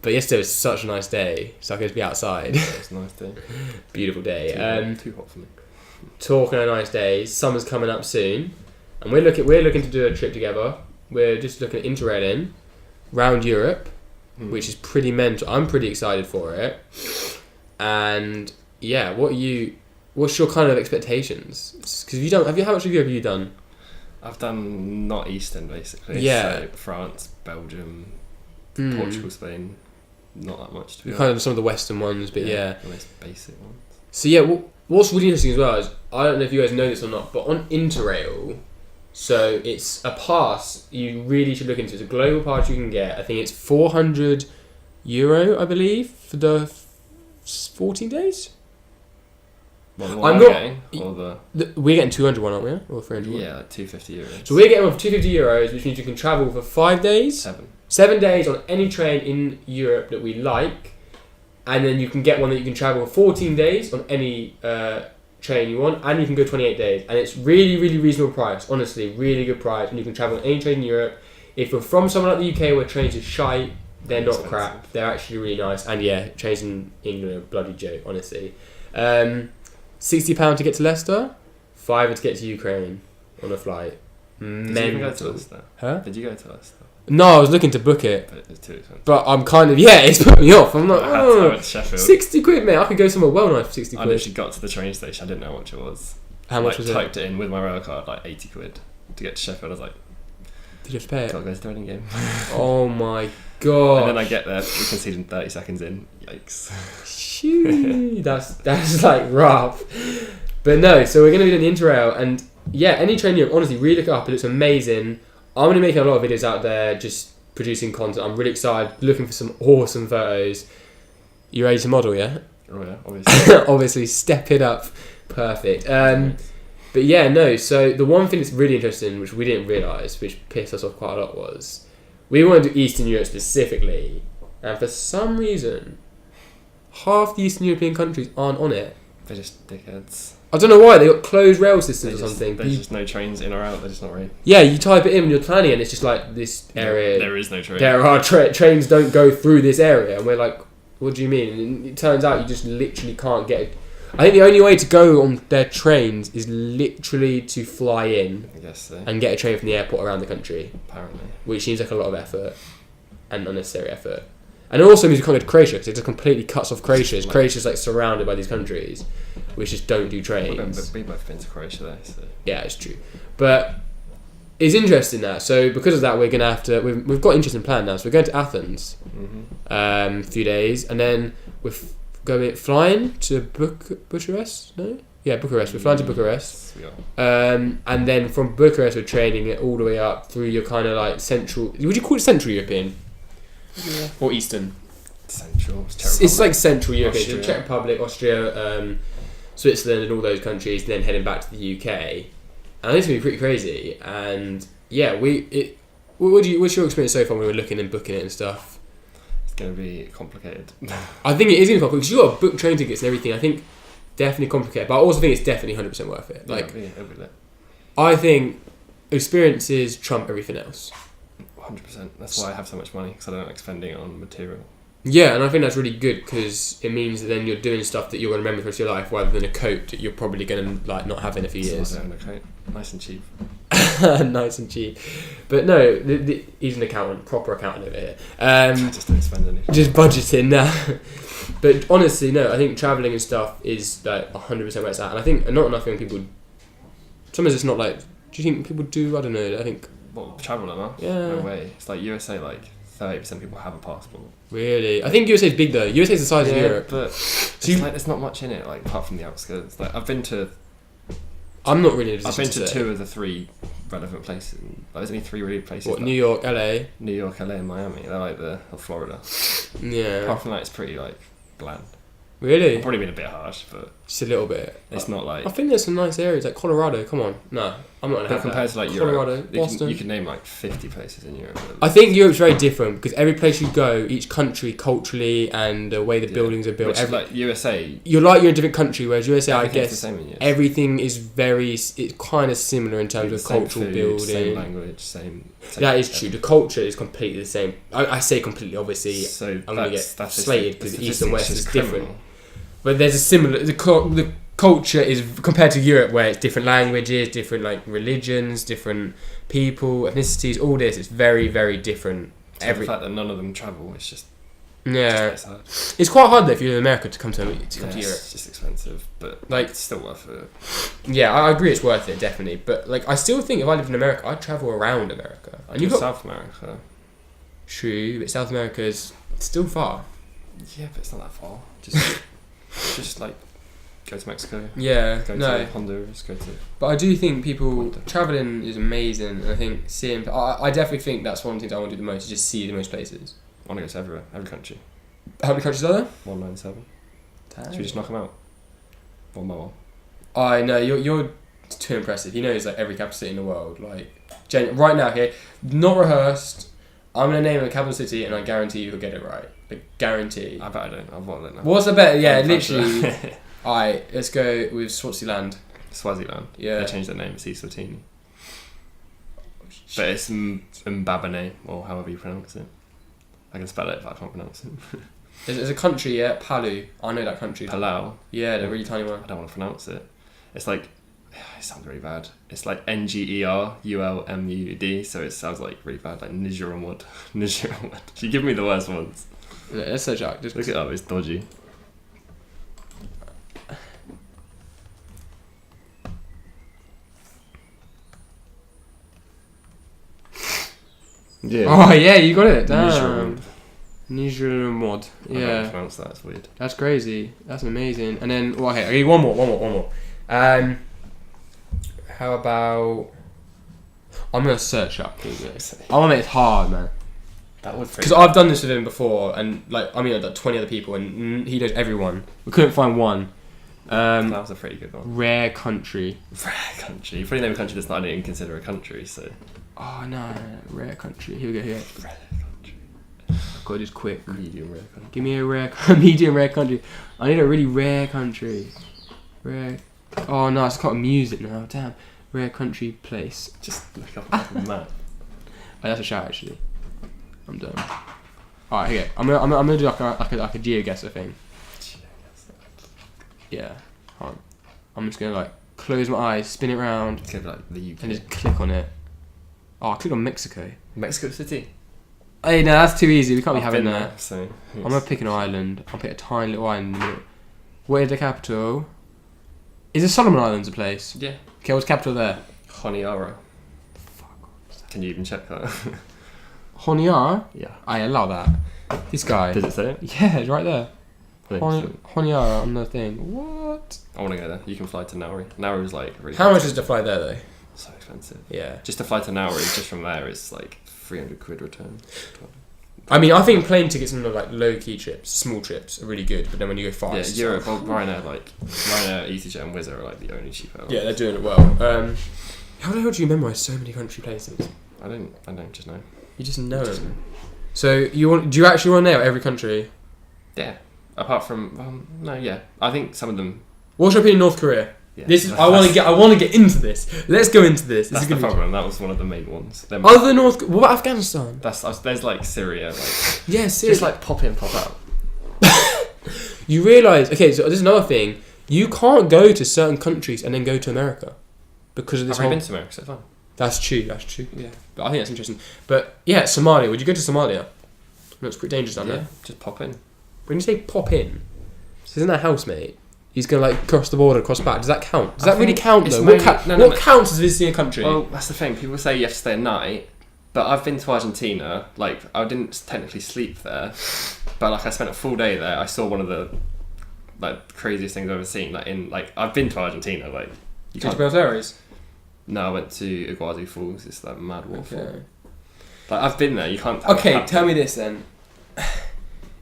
But yesterday was such a nice day. So I could just be outside. It's a nice day. Beautiful day. Too hot for me. Talking of nice days, summer's coming up soon. And we're looking to do a trip together. We're just looking at Interrailing round Europe, which is pretty mental. I'm pretty excited for it. And yeah, what's your kind of expectations? Because how much of Europe have you done? I've done not Eastern basically. Yeah. So France, Belgium, Mm. Portugal, Spain. Not that much to be Kind honest. of some of the Western ones, but yeah. The most basic ones. So yeah, what's really interesting as well is, I don't know if you guys know this or not, but on Interrail, so it's a pass you really should look into. It's a global pass you can get. I think it's €400, I believe, for the 14 days. Well, the I'm one not- getting, or We're getting 200 one, aren't we? Or 300 one? yeah, like €250. So we're getting one for €250, which means you can travel for 5 days, 7 days on any train in Europe that we like, and then you can get one that you can travel 14 days on any train you want, and you can go 28 days, and it's really, really reasonable price. Honestly, really good price, and you can travel on any train in Europe. If you're from somewhere like the UK where trains are shite, they're not Expensive. crap. They're actually really nice, and yeah, trains in England are a bloody joke, honestly. £60 to get to Leicester, £5 to get to Ukraine on a flight. Did you even go to Mental. Leicester? Huh? Did you go to Leicester? No, I was looking to book it, But it's too expensive. but I'm kind of, it's put me off. I'm like, I went to Sheffield. 60 quid, mate. I could go somewhere well nice for 60 I quid. literally got to the train station. I didn't know how much it was. How much was it? Typed it in with my rail card, like 80 quid to get to Sheffield. I was like, Did you have to pay it? gotta go to the running game. Oh my god. And then I get there, we conceded 30 seconds in. Yikes. Shoo, that's like rough. But no, so we're going to be doing the Interrail, and yeah, any train you honestly really look it up. It looks amazing. I'm going to be making a lot of videos out there, just producing content. I'm really excited, looking for some awesome photos. You ready to model, yeah? Oh yeah, obviously. Obviously, step it up. Perfect. But yeah, no, so the one thing that's really interesting, which we didn't realise, which pissed us off quite a lot, was we want to do Eastern Europe specifically, and for some reason, half the Eastern European countries aren't on it. They're just dickheads. I don't know why, they got closed rail systems or something. There's just no trains in or out. They're just not really. Yeah, you type it in when you're planning, and it's just like this area. There is no train. There are trains don't go through this area, and we're like, what do you mean? And it turns out you just literally can't get. I think the only way to go on their trains is literally to fly in I guess so. and get a train from the airport around the country, Apparently. which seems like a lot of effort and unnecessary effort. And it also means you can't go to Croatia because it just completely cuts off Croatia. Croatia's like surrounded by these countries which just don't do trains. We've both been to Croatia though, so. Yeah, it's true. But it's interesting that. So because of that, we're gonna have to. We've got an interesting plan now. So we're going to Athens, a few days, and then we're flying to Bucharest. No, yeah, Bucharest. We're flying to Bucharest, Yes, we are. and then from Bucharest, we're training it all the way up through your kind of like central. Would you call it Central European? Yeah. Or Eastern? Central. It's like Central Europe. Austria. Czech Republic, Austria, Switzerland, and all those countries, and then heading back to the UK. And I think it's gonna be pretty crazy. And yeah, what's your experience so far when we were looking and booking it and stuff? It's going to be complicated. I think it is gonna be complicated because you got to book train tickets and everything. I think definitely complicated, but I also think it's definitely 100% worth it. Like, it'll be lit. I think experiences trump everything else. 100%. That's why I have so much money, because I don't like spending it on material. Yeah, and I think that's really good because it means that then you're doing stuff that you're going to remember the rest of your life, rather than a coat that you're probably going to like not have in a few years. So I don't own a coat. Nice and cheap. Nice and cheap. But no, he's an accountant, proper accountant over here. I just don't spend any. Just budgeting now. But honestly, no, I think travelling and stuff is like 100% where it's at. And I think not enough young people. Sometimes it's not like. Do you think people do? I don't know. I think. Well, travel enough. Yeah. No way. It's like USA, like 30% of people have a passport. Really? I think USA's big though. USA's the size of Europe. But So it's like there's not much in it, like apart from the outskirts. Like I've been to I'm not really in a position I've been to say. 2 of the 3 relevant places. Like, there's only 3 really places. What, like New York, LA? New York, LA, and Miami. They're like or Florida. Yeah. Apart from that, it's pretty like bland. Really? I've probably been a bit harsh, but Just a little bit. it's not like. I think there's some nice areas like Colorado. Come on, no, I'm not gonna But have compared that. to like Colorado, Europe, Boston. you can name like 50 places in Europe. I think Europe's very different because every place you go, each country culturally and the way the buildings are built, Which, like USA, you're in a different country. Whereas USA, I everything's guess the same in USA. everything is it's kind of similar in terms of Same cultural food, building. same language, same. That is true. The culture is completely the same. I say completely. Obviously, So I'm gonna get statistics- slated because the East and West is statistics different. criminal. But there's a similar the culture is compared to Europe where it's different languages, different like religions, different people, ethnicities, all this. It's very, very different. So the fact that none of them travel, it's just Yeah. It's hard. It's quite hard though if you're in America to come to Europe. It's just expensive, but Like- it's still worth it. Yeah, I agree it's worth it, definitely. But like, I still think if I lived in America, I'd travel around America. And you've got South America. true, but South America's still far. Yeah, but it's not that far. Just like go to Mexico. Yeah, Go no. to Honduras. Go to. But I do think people Wonder. traveling is amazing, and I think seeing. I definitely think that's one of the things I want to do the most is just see the most places. I want to go to everywhere, every country. How many countries are there? 197. Should we just knock them out? One by one. I know you're too impressive. He knows like every capital city in the world. Like right now, okay, not rehearsed. I'm gonna name a capital city, and I guarantee you he'll get it right. Like guarantee. I bet I don't. I've won it now. What's the bet? Yeah, I'm literally. faster. Alright, let's go with Swaziland. Swaziland. Yeah. They changed their name. It's Eswatini. But it's Mbabane, or however you pronounce it. I can spell it, but I can't pronounce it. There's a country, yeah, Palu. I know that country. Palau. Yeah, the really tiny one. I don't want to pronounce it. It's like, it sounds really bad. It's like Ngerulmud, so it sounds like really bad, like Nigerumud. Nigerumud. You give me the worst ones. Yeah, let's search out. Just Look it up, it's dodgy. Yeah. Oh yeah, you got it. Damn. Nigerumud. Nigerumud. I don't Yeah, pronounce that, it's weird. that's crazy. That's amazing. And then, well, okay, one more. How about? I'm gonna search up. I want to make it hard, man. That would Because I've done this with him before, and like I mean, like 20 other people, and he knows everyone. We couldn't find one. that was a pretty good one. Rare country. Rare country. You probably name a country that's not even consider a country, so. Oh no, rare country. Here we go. Here. Rare country. I've got to just quick. Medium rare country. Give me a rare, medium rare country. I need a really rare country. Rare. Oh no, it's got music now. Damn. Rare country place. Just look up the map. Oh, that's a shout actually. I'm done. Alright, okay. I'm gonna do like a GeoGuessr thing. Yeah. Hold on. I'm just gonna like close my eyes, spin it around, It's gonna be like the UK. and just click on it. Oh, I clicked on Mexico. Mexico City. Hey, no, that's too easy. We can't be I've having been that. there, so. I'm gonna pick an island. I'll pick a tiny little island in the middle. What is the capital? Is the Solomon Islands a place? Yeah. Okay, what's the capital there? Honiara. Can you even check that? Honiara? Yeah. I allow that. This guy. Does it say it? Yeah, it's right there. I think so. Honiara on the thing. What? I want to go there. You can fly to Nauru. Nauru is like really. How much is to fly there though? So expensive. Yeah. Just to fly to Nauru, just from there, is like 300 quid return. I mean, I think plane tickets and like low key trips, small trips, are really good. But then when you go far, Yeah, it's Europe, like- well, Ryanair, EasyJet, and Wizz are like the only cheap airlines. Yeah, they're doing it well. How the hell do you memorise so many country places? I don't just know. You just know Just them. So do you actually want to nail every country? Yeah. Apart from no, yeah. I think some of them. What's your opinion on North Korea? Yeah, This is. that's- I want to get into this. Let's go into this. That's This the is gonna be- problem. That was one of the main ones. Them- Other than North. What about Afghanistan? there's like Syria, like Yes, just like pop in, pop out. You realise, okay, so there's another thing. You can't go to certain countries and then go to America because of this I've already whole... been to America, so it's fine. That's true, yeah. But I think that's interesting. But yeah, Somalia. Would you go to Somalia? No, it's pretty dangerous down Yeah, there. just pop in. When you say pop in, so isn't that housemate? He's going to like cross the border, cross back. Does that count? Does that really count it's though? mainly- What counts as visiting a country? Well, that's the thing. People say you have to stay at night, but I've been to Argentina. Like, I didn't technically sleep there, but like I spent a full day there. I saw one of the like craziest things I've ever seen. Like I've been to Argentina. Like, you Go to can't. Buenos Aires. No, I went to Iguazu Falls. It's like mad waterfall. Okay. Like I've been there. You can't. Okay, tell me this then.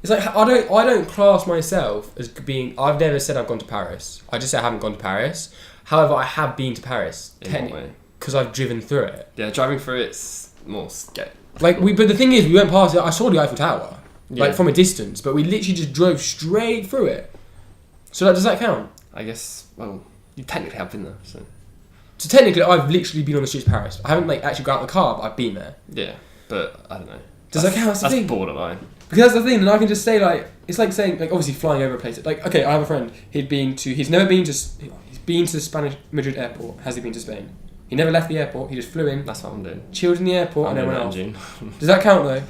It's like I don't class myself as being. I've never said I've gone to Paris. I just say I haven't gone to Paris. However, I have been to Paris In what way? because I've driven through it. Yeah, driving through it's more scary. Like but the thing is, we went past it. I saw the Eiffel Tower, Yeah. like from a distance, but we literally just drove straight through it. So does that count? I guess. Well, you technically have been there. So technically, I've literally been on the streets of Paris. I haven't like actually got out of the car, but I've been there. yeah, but I don't know. Does that count? That's the That's thing. borderline. Because that's the thing, and I can just say like it's like saying like obviously flying over a place. Like okay, I have a friend. He's never been to he's been to the Spanish Madrid airport. Has he been to Spain? He never left the airport. He just flew in, That's what I'm doing. chilled in the airport, I'm and then doing went that in off. June. Does that count though?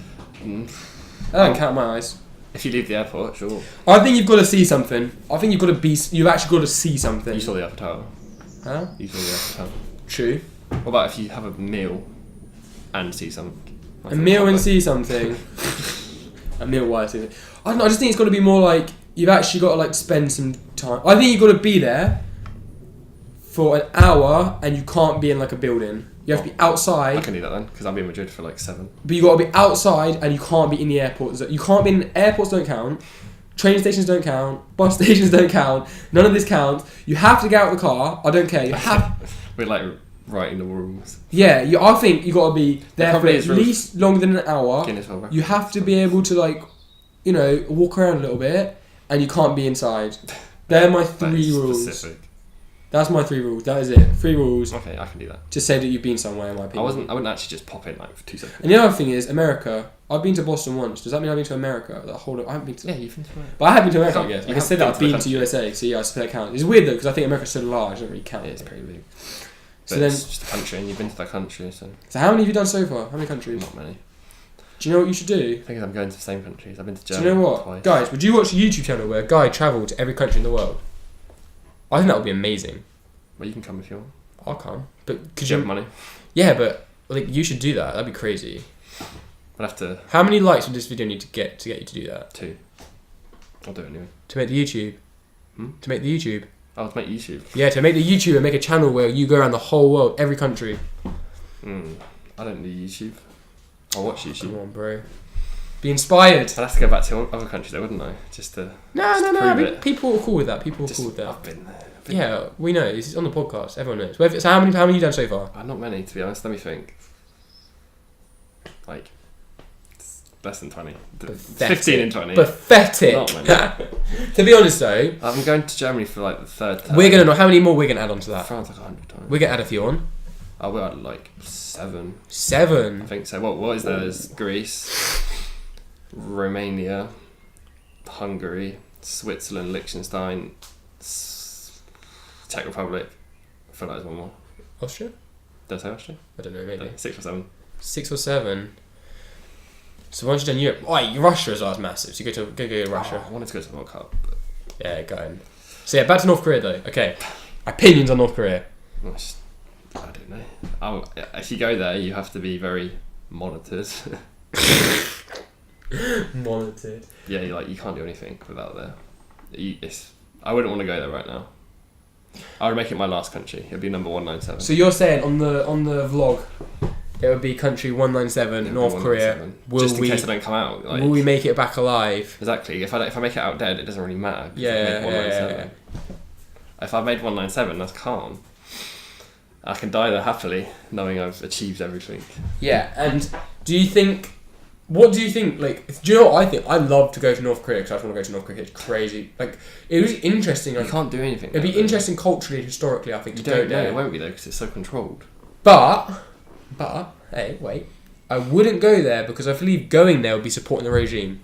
Mm. That don't count in my eyes. If you leave the airport, sure. I think you've got to see something. I think you've actually got to see something. You saw the Eiffel Tower. Huh? You saw the Eiffel Tower. True. What about if you have a meal and see something? A meal and see something. A meal while see something. I don't know. I just think it's got to be more like you've actually got to like spend some time. I think you've got to be there for an hour and you can't be in like a building. You have to be outside. I can do that then, because I'll be in Madrid for like 7. But you got to be outside and you can't be in the airport. You can't be in airports. Don't count. Train stations don't count. Bus stations don't count. None of this counts. You have to get out of the car. I don't care. You have. We're like writing the rules. Yeah, I think you got to be there for probably at is rules. least longer than an hour. Guinness World Record. You have to be able to like, walk around a little bit, and you can't be inside. They're my That 3 is rules. specific. That's my 3 rules. That is it. 3 rules. Okay, I can do that. Just say that you've been somewhere. In my opinion. I wouldn't actually just pop in like for 2 seconds. And the other thing is America. I've been to Boston once. Does that mean I've been to America? I haven't been to. Yeah, you've been to America. But I have been to America. I You guess. I have can say that been I've to the been to country. USA. So yeah, I suppose that counts. It's weird though because I think America's so large. It doesn't really count. Yeah, it's pretty big. So But then, it's just a country, and you've been to that country, so so how many have you done so far? How many countries? not many. Do you know what you should do? I think I'm going to the same countries. I've been to Do Germany you know what, twice. guys? Would you watch a YouTube channel where a guy travelled to every country in the world? I think that would be amazing. Well, you can come if you want. I can't. But could Do you you? have money? Yeah, but like you should do that. That'd be crazy. I'd have to How many likes would this video need to get you to do that? 2. I'll do it anyway. To make the YouTube. Hmm? To make the YouTube. I'll make YouTube. Yeah, to make the YouTube and make a channel where you go around the whole world, every country. I don't do YouTube. I'll watch YouTube. Come on, bro. Be inspired. I'd have to go back to other countries, though, wouldn't I? Just to No. prove I mean, it. people are cool with that. People are just, cool with that. I've been there. Yeah, we know. This is on the podcast. Everyone knows. So how many have you done so far? Not many, to be honest. Let me think. Like, it's less than 20. Pathetic. 15 and 20. Pathetic. Not many. To be honest though, I'm going to Germany for like the 3rd time. we're gonna know how many more we're gonna add onto that. France like 100 times. We're gonna add a few on. Oh, we're at like 7. 7. I think so. What is there? There's Greece, Romania, Hungary, Switzerland, Liechtenstein, Czech Republic. I feel like there's one more. Austria? Did I say Austria? I don't know, maybe. 6 or 7. 6 or 7. So once you've done Europe, Russia as well is massive. So you go to Russia. Oh, I wanted to go to the World Cup. But Yeah, go in. So yeah, back to North Korea though. Okay, opinions on North Korea. I don't know. If you go there, you have to be very monitored. Monitored. Yeah, you can't do anything without there. I wouldn't want to go there right now. I would make it my last country. It'd be number 197. So you're saying on the vlog, it would be country 197, It'd be North Korea. 197. Just in case I don't come out. Will we make it back alive? Exactly. If I make it out dead, it doesn't really matter. 'Cause I Yeah. made 197. If I made 197, that's calm. I can die there happily, knowing I've achieved everything. Yeah, and what do you think, like, do you know what I think? I'd love to go to North Korea because I just want to go to North Korea. It's crazy. Like, it was interesting. You Like, can't do anything. it'd be there, though. interesting culturally and historically, I think, You to go don't know. there. It won't be though because it's so controlled. But, hey, wait. I wouldn't go there because I believe going there would be supporting the regime.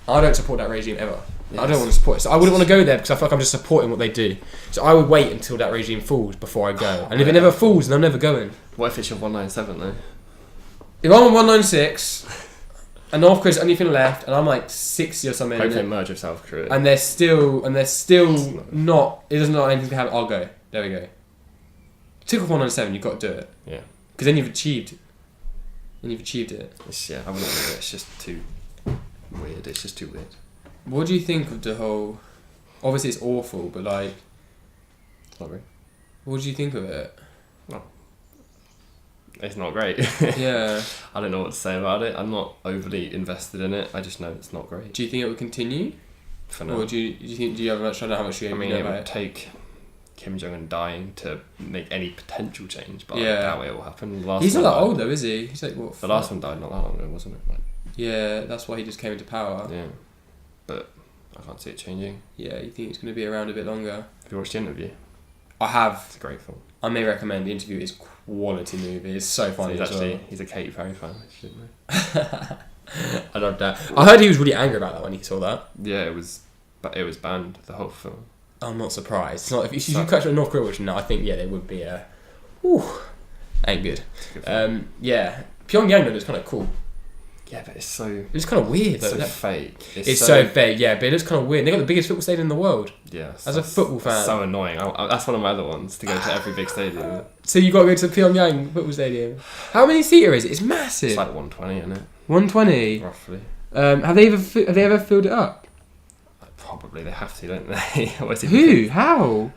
I don't support that regime ever. I don't want to support it. So I wouldn't want to go there because I feel like I'm just supporting what they do. So I would wait until that regime falls before I go. And if it never falls, then I'm never going. What if it's your 197 though? If I'm on 196 and North Korea's the only thing left and I'm like 60 or something Hopefully merge with South Korea. and they're still not, it doesn't look like anything's going to happen, I'll go. There we go. Tick off 197, you've got to do it. Yeah. Because then you've achieved it. I wouldn't do it. It's just too weird. It's just too weird. What do you think of the whole... Obviously it's awful, but like... Sorry. What do you think of it? It's not great. Yeah. I don't know what to say about it. I'm not overly invested in it. I just know it's not great. Do you think it would continue? For now. Or do you have much... I don't know how much you I mean, know it about would it. take Kim Jong-un dying to make any potential change, but Yeah. I doubt it will happen. The last He's not one that died- old though, is he? He's like, what? The last one died not that long ago, wasn't it? Like, Yeah, that's why he just came into power. yeah. But I can't see it changing. Yeah, you think it's going to be around a bit longer? Have you watched the interview? I have. It's a great film. I may recommend. The interview is quality movie. It's so funny as well. He's a Katy Perry fan, shouldn't I love that. I heard he was really angry about that when he saw that. Yeah, it was banned, the whole film. I'm not surprised. It's not if you catch a North Korea watching that, I think they would be ain't good. It's a good film. Yeah, Pyongyang though is kind of cool. Yeah, but it's so It's kind of weird though. so fake. It's so fake, yeah, but it looks kind of weird. They got the biggest football stadium in the world. Yeah. As a football fan. So annoying. That's one of my other ones, to go to every big stadium. So you got to go to the Pyongyang football stadium. How many seater is it? It's massive. It's like 120, isn't it? 120. Roughly. Have they ever filled it up? Probably they have to, don't they? Who? How?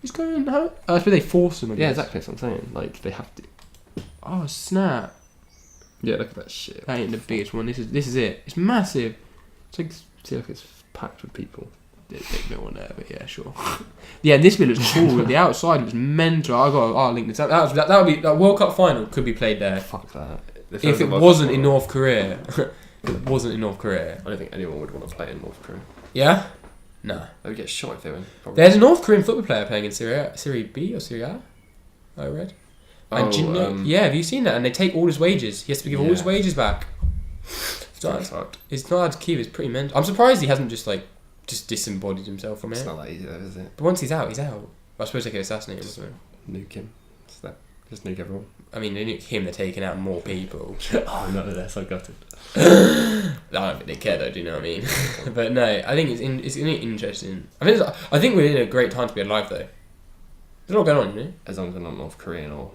Who's going? How? Oh, I suppose they force them. I Yeah, guess. exactly. That's what I'm saying. Like they have to. Oh snap! Yeah, look at that shit. That ain't the biggest one. This is it. It's massive. It's like See, look, it's packed with people. there's no one there, but yeah, sure. Yeah, this bit looks cool. The outside looks mental. I'll link this. That would be that World Cup final could be played there. Fuck that. If it wasn't in North Korea. If it wasn't in North Korea. I don't think anyone would want to play in North Korea. Yeah. No. They would get shot if they win. Probably. There's a North Korean football player playing in Serie B or Serie A. I read. And do you know, yeah, have you seen that? And they take all his wages. He has to give all his wages back. It's not hard to keep. It's pretty mental. I'm surprised he hasn't just disembodied himself from it. It's not that easy though, is it? But once he's out, he's out. I suppose they could assassinate him or something. Nuke him. Just nuke everyone. I mean, they nuke him, they're taking out more people. Oh no, they're so gutted. I don't think they care though, do you know what I mean? But no, I think it's interesting. I think we're in a great time to be alive though. There's a lot going on, you know? As long as they're not North Korean or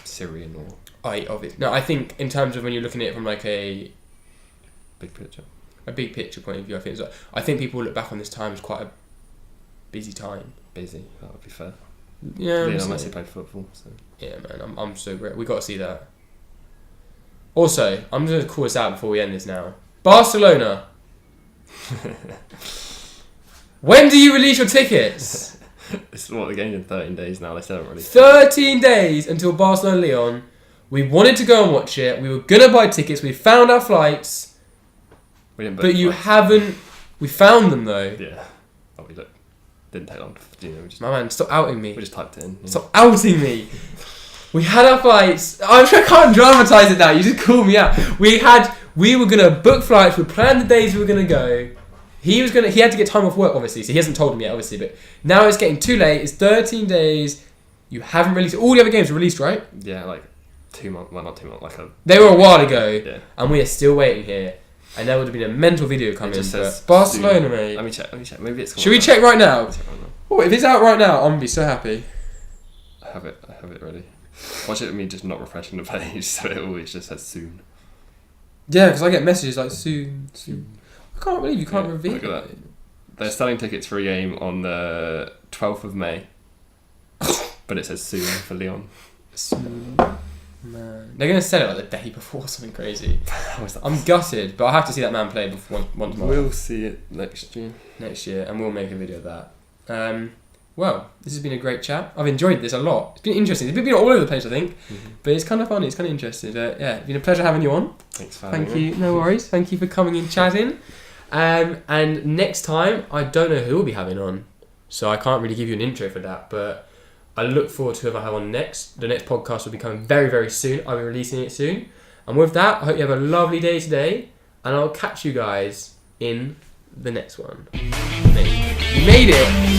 Syrian or Obviously. No, I think in terms of when you're looking at it from like a big picture. A big picture point of view, I think people look back on this time as quite a busy time. Busy, that would be fair. Yeah, unless he played football. So. Yeah, man, I'm so great. We got to see that. Also, I'm going to call this out before we end this now. Barcelona. When do you release your tickets? This is what the game's in 13 days now. They still haven't released 13 days until Barcelona-Lyon. We wanted to go and watch it. We were going to buy tickets. We found our flights. We didn't book but you flights. haven't... We found them, though. Yeah. Oh, we looked. Didn't take long. My man, stop outing me. We just typed it in. Yeah. Stop outing me. We had our flights. I can't dramatise it now. You just call me out. We were gonna book flights. We planned the days we were gonna go. He had to get time off work, obviously. So he hasn't told me yet, obviously. But now it's getting too late. It's 13 days. You haven't released all the other games were released, right? Yeah, like 2 months. Well, not 2 months. They were a while ago. Yeah. And we are still waiting here. And there would have been a mental video coming. It just says Barcelona, soon. mate. Let me check. Maybe it's. Should we check right now? Oh, if it's out right now, I'm gonna be so happy. I have it ready. Watch it with me just not refreshing the page, so it always just says soon. Yeah, because I get messages like soon. I can't believe you can't reveal look at it. that. They're selling tickets for a game on the 12th of May, but it says soon for Lyon. Soon. Man, they're gonna sell it like the day before, something crazy. I'm gutted, but I have to see that man play before once more. We'll see it next year. And we'll make a video of that. Well, this has been a great chat. I've enjoyed this a lot. It's been interesting. It's been all over the place, I think, but it's kind of funny. It's kind of interesting. Yeah, it's been a pleasure having you on. Thanks for having me. Thank you. No worries. Thank you for coming and chatting. And next time, I don't know who we'll be having on, so I can't really give you an intro for that. But I look forward to whoever I have on next. The next podcast will be coming very, very soon. I'll be releasing it soon. And with that, I hope you have a lovely day today, and I'll catch you guys in the next one. You made it.